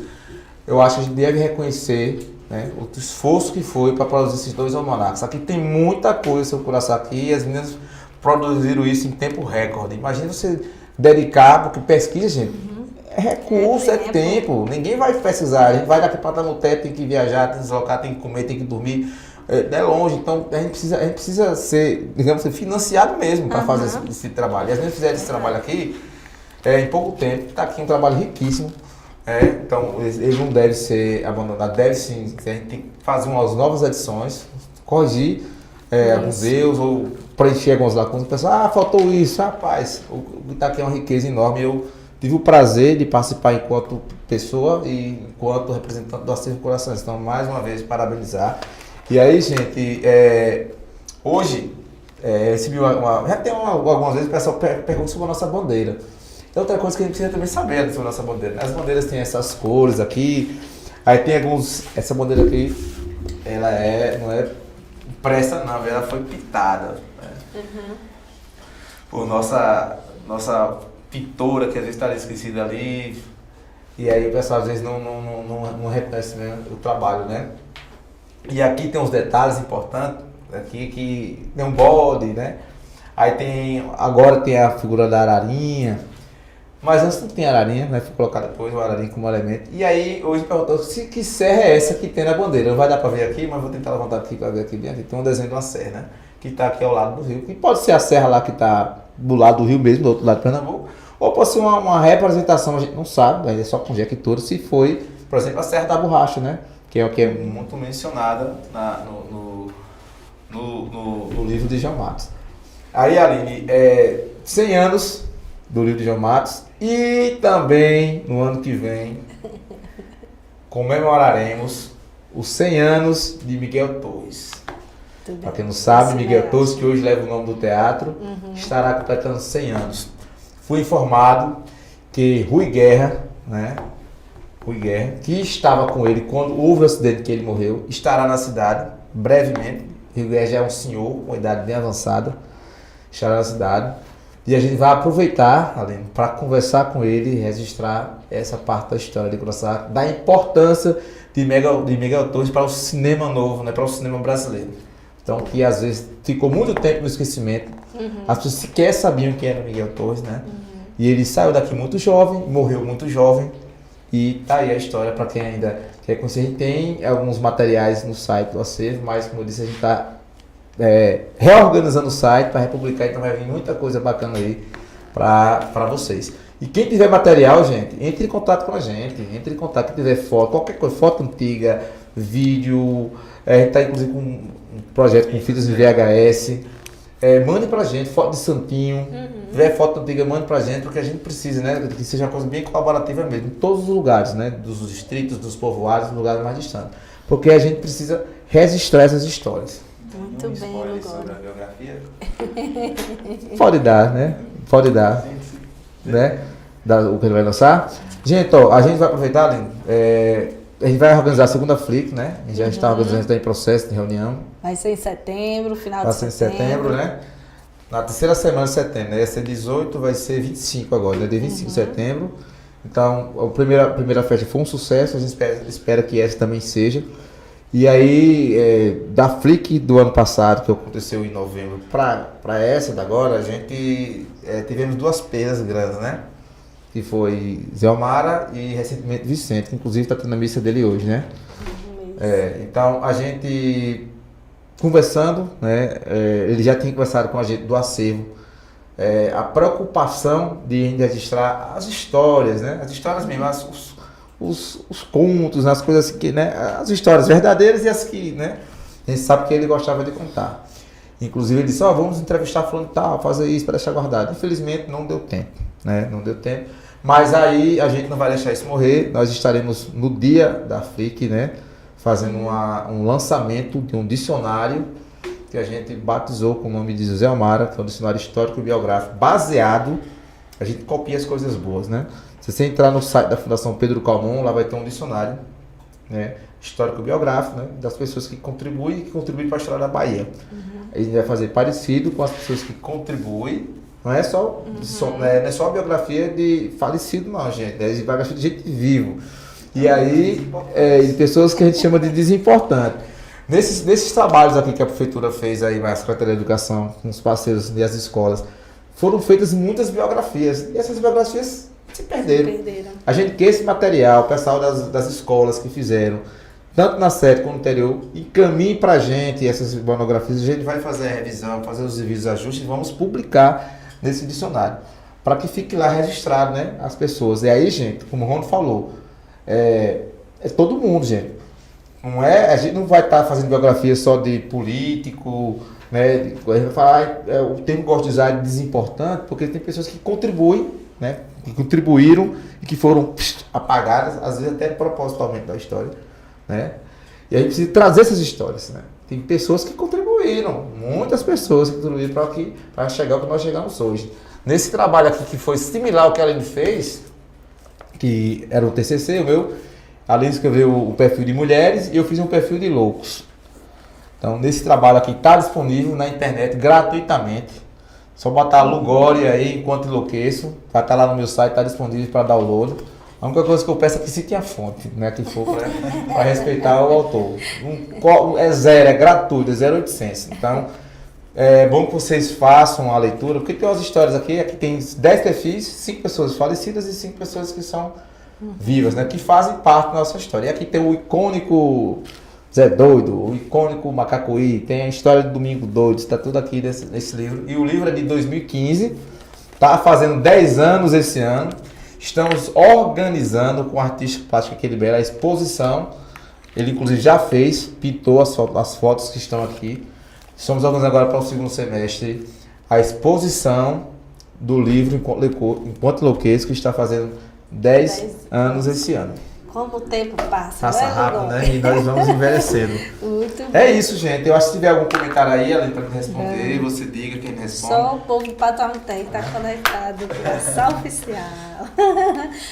Eu acho que a gente deve reconhecer, né, o esforço que foi para produzir esses dois almanacs. Aqui tem muita coisa sobre Curaçá aqui e as meninas produziram isso em tempo recorde. Imagina você dedicar, porque pesquisa, gente, é recurso, é tempo. Ninguém vai pesquisar, a gente vai daqui para estar no teto, tem que viajar, tem que deslocar, tem que comer, tem que dormir. É longe, então a gente precisa ser, digamos assim, financiado mesmo para fazer esse trabalho. E as meninas fizeram esse trabalho aqui em pouco tempo, está aqui um trabalho riquíssimo. Então, ele não deve ser abandonado, deve sim, a gente tem que fazer umas novas edições, corrigir alguns erros ou preencher algumas lacunas. O pessoal, faltou isso, rapaz, o que está aqui é uma riqueza enorme. Eu tive o prazer de participar enquanto pessoa e enquanto representante do Acervo Corações. Então, mais uma vez, parabenizar. E aí, gente, hoje, recebi já tem algumas vezes o pessoal pergunta sobre a nossa bandeira. Outra coisa que a gente precisa também saber sobre a nossa bandeira. As bandeiras têm essas cores aqui, aí tem essa bandeira aqui, ela não é impressa não, ela foi pintada, né? Por nossa pintora, que às vezes está esquecida ali, e aí o pessoal às vezes não reconhece mesmo o trabalho, né? E aqui tem uns detalhes importantes, aqui que tem um bode, né? Aí agora tem a figura da ararinha. Mas antes não tinha ararinha, né? Foi colocar depois o ararinha como elemento. E aí, hoje perguntou que serra é essa que tem na bandeira. Não vai dar para ver aqui, mas vou tentar levantar aqui para ver aqui dentro. Tem um desenho de uma serra, né? Que está aqui ao lado do rio. Que pode ser a serra lá que está do lado do rio mesmo, do outro lado de Pernambuco. Ou pode ser uma representação, a gente não sabe, ainda é só conjectura, se foi, por exemplo, a Serra da Borracha, né? Que é o que é muito mencionada no livro de João Matos. Aí, Aline, 100 anos do livro de João Matos. E também, no ano que vem, comemoraremos os 100 anos de Miguel Torres. Para quem não sabe, Miguel Torres, que hoje leva o nome do teatro, estará completando 100 anos. Fui informado que Rui Guerra, né? Rui Guerra, que estava com ele quando houve o acidente que ele morreu, estará na cidade brevemente. Rui Guerra já é um senhor, com idade bem avançada, estará na cidade. E a gente vai aproveitar, Aline, para conversar com ele e registrar essa parte da história de Curaçá, da importância de Miguel Torres para o cinema novo, né, para o cinema brasileiro. Então, que às vezes ficou muito tempo no esquecimento. As pessoas sequer sabiam quem era Miguel Torres, né? E ele saiu daqui muito jovem, morreu muito jovem. E tá aí a história para quem ainda quer conhecer. A gente tem alguns materiais no site do Acervo, mas como eu disse, a gente está reorganizando o site para republicar, então vai vir muita coisa bacana aí para vocês. E quem tiver material, gente, entre em contato com a gente, entre em contato, quem tiver foto, qualquer coisa, foto antiga, vídeo, a gente está inclusive com um projeto com fitas de VHS, mande pra gente, foto de santinho, tiver foto antiga, mande pra gente, porque a gente precisa, né, que seja uma coisa bem colaborativa mesmo, em todos os lugares, né, dos distritos, dos povoados, dos lugares mais distantes, porque a gente precisa registrar essas histórias. Muito bem, spoiler sobre a biografia? Pode dar, né? Pode dar. Né? O que ele vai lançar. Gente, ó, a gente vai aproveitar, Aline, a gente vai organizar a segunda Flick, né? A gente já está organizando, está em processo de reunião. Vai ser em setembro, final vai de ser setembro. Em setembro, né? Na terceira semana de setembro, né? Ia ser 18, vai ser 25 agora, né? De 25 de setembro. Então, a primeira festa foi um sucesso, a gente espera que essa também seja. E aí, da Flick do ano passado, que aconteceu em novembro, para essa da agora, a gente tivemos duas perdas grandes, né? Que foi Zé Omara e recentemente Vicente, que inclusive está tendo a missa dele hoje, né? Então, a gente conversando, né? Ele já tinha conversado com a gente do Acervo, a preocupação de registrar as histórias, né? As histórias mesmo, os contos, as coisas que, né, as histórias verdadeiras e as que, né, a gente sabe que ele gostava de contar. Inclusive ele disse, vamos entrevistar falando tal, fazer isso para deixar guardado. Infelizmente não deu tempo, né, não deu tempo. Mas aí a gente não vai deixar isso morrer, nós estaremos no dia da FLIC, né, fazendo um lançamento de um dicionário que a gente batizou com o nome de José Omara, que é um dicionário histórico e biográfico baseado a gente copia as coisas boas, né? Se você entrar no site da Fundação Pedro Calmon, lá vai ter um dicionário, né, histórico-biográfico, né, das pessoas que contribuem para a história da Bahia. A gente vai fazer parecido com as pessoas que contribuem. Não é só, não é só a biografia de falecido, não, gente. É a biografia de gente vivo. E aí, de pessoas que a gente chama de desimportantes. Nesses trabalhos aqui que a prefeitura fez aí, a Secretaria de Educação, com os parceiros e as escolas, foram feitas muitas biografias. E essas biografias se perderam. A gente quer esse material, o pessoal das escolas que fizeram, tanto na sede como no interior, encaminhe para a gente essas monografias. A gente vai fazer a revisão, fazer os devidos ajustes e vamos publicar nesse dicionário, para que fique lá registrado, né, as pessoas. E aí, gente, como o Ron falou, é todo mundo, gente. Não é, a gente não vai estar fazendo biografia só de político, né, a gente fala, o termo que gosto de usar é desimportante, porque tem pessoas que contribuem, né, que contribuíram e que foram apagadas, às vezes até propositalmente da história, né, e a gente precisa trazer essas histórias, né. Tem pessoas que contribuíram, muitas pessoas que contribuíram para chegar ao que nós chegamos hoje. Nesse trabalho aqui, que foi similar ao que a Aline fez, que era o TCC, o meu, a Aline escreveu o perfil de mulheres e eu fiz um perfil de loucos. Então, nesse trabalho aqui está disponível na internet gratuitamente. Só botar Lugori aí, enquanto enlouqueço, vai estar lá no meu site, está disponível para download. A única coisa que eu peço é que cite a fonte, né, que for para respeitar o autor. É zero, é gratuito, é 0,800. Então, é bom que vocês façam a leitura, porque tem umas histórias aqui tem 10 perfis, 5 pessoas falecidas e 5 pessoas que são vivas, né, que fazem parte da nossa história. E aqui tem o icônico Zé Doido, o icônico Macacuí, tem a história do Domingo Doido, está tudo aqui nesse livro. E o livro é de 2015, está fazendo 10 anos esse ano. Estamos organizando com o artista plástico que libera a exposição. Ele inclusive já fez, pintou as fotos que estão aqui. Estamos organizando agora para o segundo semestre a exposição do livro Enquanto Enlouqueço, que está fazendo 10 anos esse ano. Como o tempo passa. Passa rápido, né? E nós vamos envelhecendo. Muito bem. É isso, gente. Eu acho que se tiver algum comentário aí, além para me responder, você diga quem responde. Só o povo Patamutém está conectado com essa oficial.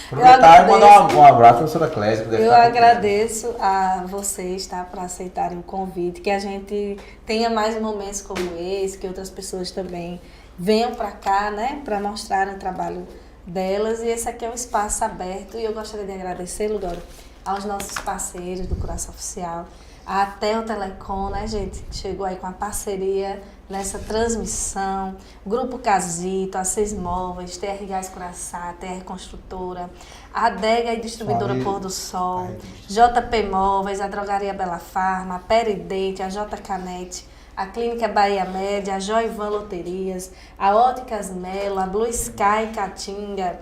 Aproveitar e mandar um abraço para a professora Clésia. Eu agradeço a vocês, tá, por aceitarem o convite, que a gente tenha mais momentos como esse, que outras pessoas também venham para cá, né, para mostrarem o trabalho delas. E esse aqui é um espaço aberto e eu gostaria de agradecer, Lugori, aos nossos parceiros do Curaçao Oficial, até o Telecom, né, gente, que chegou aí com a parceria nessa transmissão, Grupo Casito, a Seis Móveis, TR Gás Curaçao, TR Construtora, a Adega e Distribuidora Pôr do Sol, JP Móveis, a Drogaria Bela Farma, a Peridente, a J Canete, a Clínica Bahia Média, a Joivan Loterias, a Óticas Melo, a Blue Sky Catinga,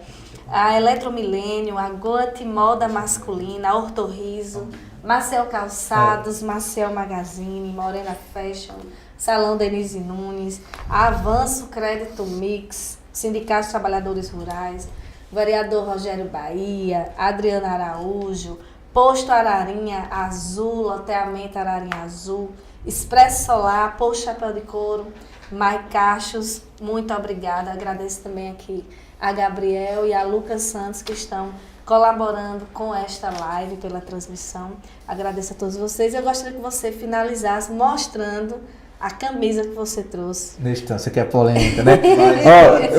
a Eletromilênio, a Gote Moda Masculina, a Ortorriso, Marcel Calçados, Marcel Magazine, Morena Fashion, Salão Denise Nunes, a Avanço Crédito Mix, Sindicato dos Trabalhadores Rurais, Vereador Rogério Bahia, Adriana Araújo, Posto Ararinha Azul, Loteamento Ararinha Azul, Expresso Solar, Posto Chapéu de Couro, Mai Cachos, muito obrigada. Agradeço também aqui a Gabriel e a Lucas Santos que estão colaborando com esta live pela transmissão. Agradeço a todos vocês. Eu gostaria que você finalizasse mostrando a camisa que você trouxe. Você quer polêmica, né?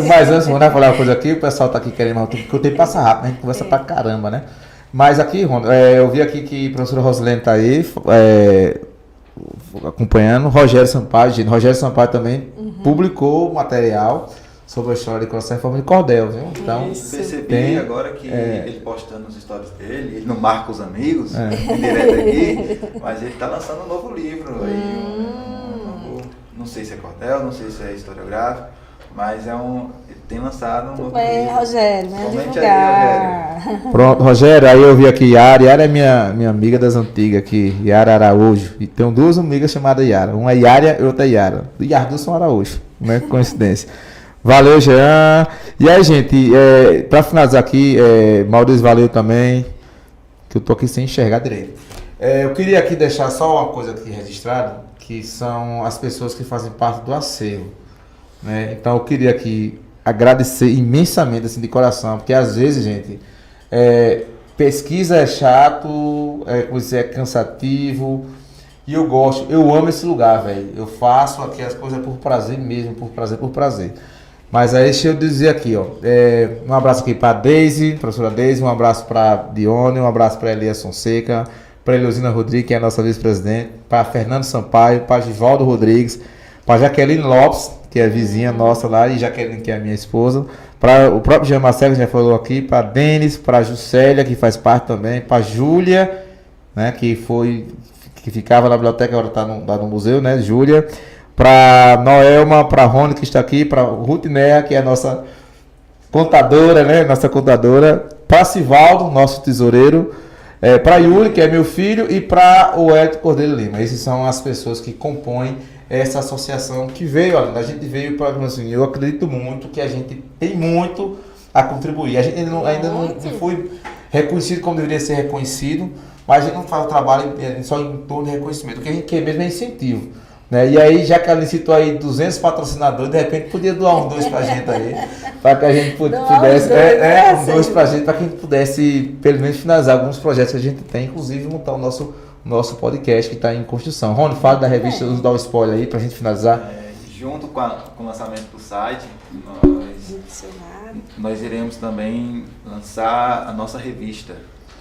Mas antes, vamos falar uma coisa aqui, o pessoal está aqui querendo mal, porque o tempo passa rápido, a gente conversa pra caramba, né? Mas aqui, Ron, eu vi aqui que a professora Rosilene está aí, acompanhando. Rogério Sampaio, gente. Rogério Sampaio também publicou material sobre a história de Curaçao em forma de cordel, viu? Então, percebi agora que ele postando os stories dele, ele não marca os amigos, direto aqui, mas ele está lançando um novo livro aí, não sei se é cordel, não sei se é historiográfico, mas ele tem lançado um novo livro. Rogério, vem divulgar. Rogério. Pronto, Rogério, aí eu vi aqui Yara. Yara é minha amiga das antigas aqui, Yara Araújo. E tenho duas amigas chamadas Yara. Uma é Yara e outra é Yara. E as duas são Araújo, né? Coincidência. Valeu, Jean. E aí, gente, para finalizar aqui, Maurício, valeu também, que eu tô aqui sem enxergar direito. Eu queria aqui deixar só uma coisa aqui registrada, que são as pessoas que fazem parte do acervo, né? Então eu queria aqui agradecer imensamente, assim, de coração, porque às vezes, gente, pesquisa é chato, é cansativo, e eu gosto, eu amo esse lugar, velho. Eu faço aqui as coisas por prazer mesmo, por prazer. Mas aí deixa eu dizer aqui, ó, um abraço aqui para Deise, professora Deise, um abraço para Dione, um abraço para Elias Fonseca, para Eleusina Rodrigues, que é a nossa vice-presidente, para Fernando Sampaio, para Givaldo Rodrigues, para Jaqueline Lopes, que é vizinha nossa lá, e Jaqueline, que é a minha esposa, para o próprio Jean Marcelo, que já falou aqui, para Denis, para Juscelia, que faz parte também, para Júlia, né, que ficava na biblioteca, agora está no museu, né, Júlia, para Noelma, para Rony, que está aqui, para Rutinéa, que é a nossa contadora, né, para Sivaldo, nosso tesoureiro, para Yuri, que é meu filho, e para o Hélio Cordeiro Lima. Essas são as pessoas que compõem essa associação que veio, olha, a gente veio para, assim, eu acredito muito que a gente tem muito a contribuir. A gente ainda não foi reconhecido como deveria ser reconhecido, mas a gente não faz o trabalho só em torno de reconhecimento. O que a gente quer mesmo é incentivo. Né? E aí, já que ela citou aí 200 patrocinadores, de repente podia doar uns 2 pra gente aí, para que a gente pudesse, uns 2 pra gente, para que a gente pudesse, pelo menos, finalizar alguns projetos que a gente tem, inclusive montar o nosso podcast que está em construção. Rony, fala da revista, dá o spoiler aí pra gente finalizar. Junto com o lançamento do site, nós iremos também lançar a nossa revista,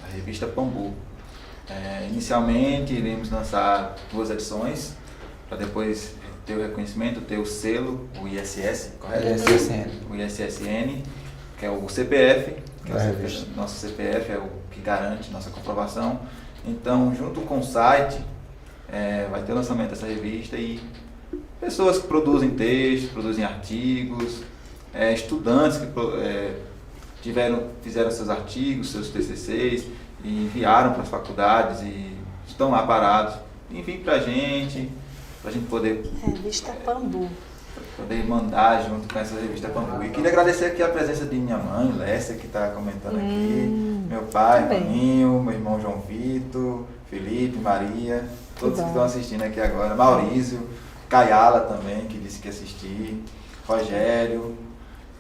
a revista Pambu. Inicialmente iremos lançar 2 edições, para depois ter o reconhecimento, ter o selo, o ISS, correto? O ISSN, que é o CPF, que é nosso CPF é o que garante nossa comprovação. Então, junto com o site, vai ter o lançamento dessa revista e pessoas que produzem textos, produzem artigos, estudantes que fizeram seus artigos, seus TCCs e enviaram para as faculdades e estão lá parados. Enviem para a gente poder... Revista Pambu. Poder mandar junto com essa revista Pambu. E queria agradecer aqui a presença de minha mãe, Lécia, que está comentando aqui, meu pai, Maninho, meu irmão João Vitor, Felipe, Maria, todos que estão assistindo aqui agora, Maurício, Caiala também, que disse que ia assistir, Rogério,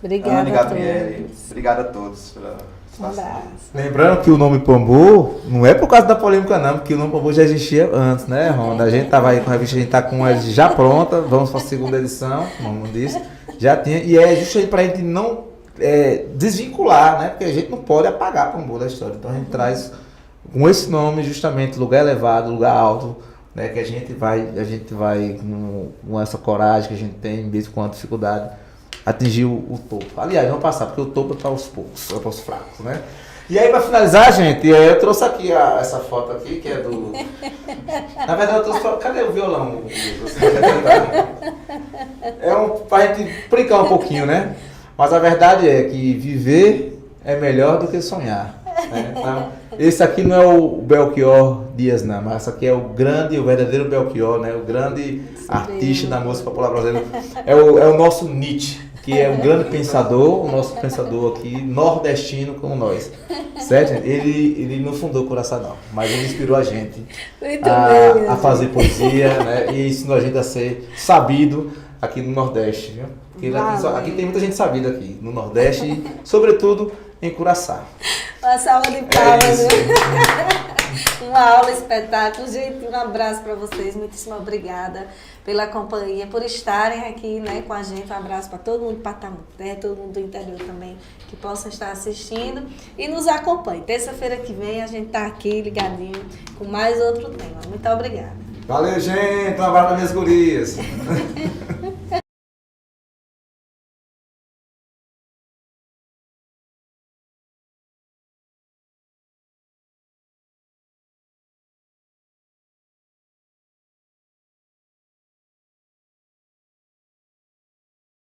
Obrigada Ana e Gabriele. Obrigado a todos pela abraço. Lembrando que o nome Pambu não é por causa da polêmica não, porque o nome Pambu já existia antes, né, Ronda? A gente tava aí com a revista, a gente tá com ela já pronta, vamos para a 2ª edição, como disse, já tinha, e é justamente para a gente não desvincular, né, porque a gente não pode apagar Pambu da história, então a gente traz com esse nome justamente lugar elevado, lugar alto, né, que a gente vai com essa coragem que a gente tem, mesmo com a dificuldade, atingir o topo. Aliás, vamos passar, porque o topo é para os poucos, é para os fracos, né? E aí, para finalizar, gente, eu trouxe aqui essa foto aqui, que é do... Na verdade, eu trouxe... Cadê o violão? Para a gente brincar um pouquinho, né? Mas a verdade é que viver é melhor do que sonhar. Né? Então, esse aqui não é o Belchior Dias, não, mas esse aqui é o verdadeiro Belchior, né? O grande artista da música popular brasileira. É o nosso Nietzsche, que é um grande pensador, o nosso pensador aqui, nordestino como nós. Certo? Ele não fundou Curaçá, não, mas ele inspirou a gente a fazer poesia, né? E ensinou a gente a ser sabido aqui no Nordeste. Viu? Porque aqui tem muita gente sabida aqui no Nordeste e, sobretudo, em Curaçá. Uma salva de palmas, uma aula, espetáculo. Gente, um abraço para vocês. Muitíssimo obrigada pela companhia, por estarem aqui, né, com a gente. Um abraço para todo mundo de Patamuté, todo mundo do interior também, que possa estar assistindo. E nos acompanhe. Terça-feira que vem a gente está aqui ligadinho com mais outro tema. Muito obrigada. Valeu, gente. Um abraço para minhas gurias.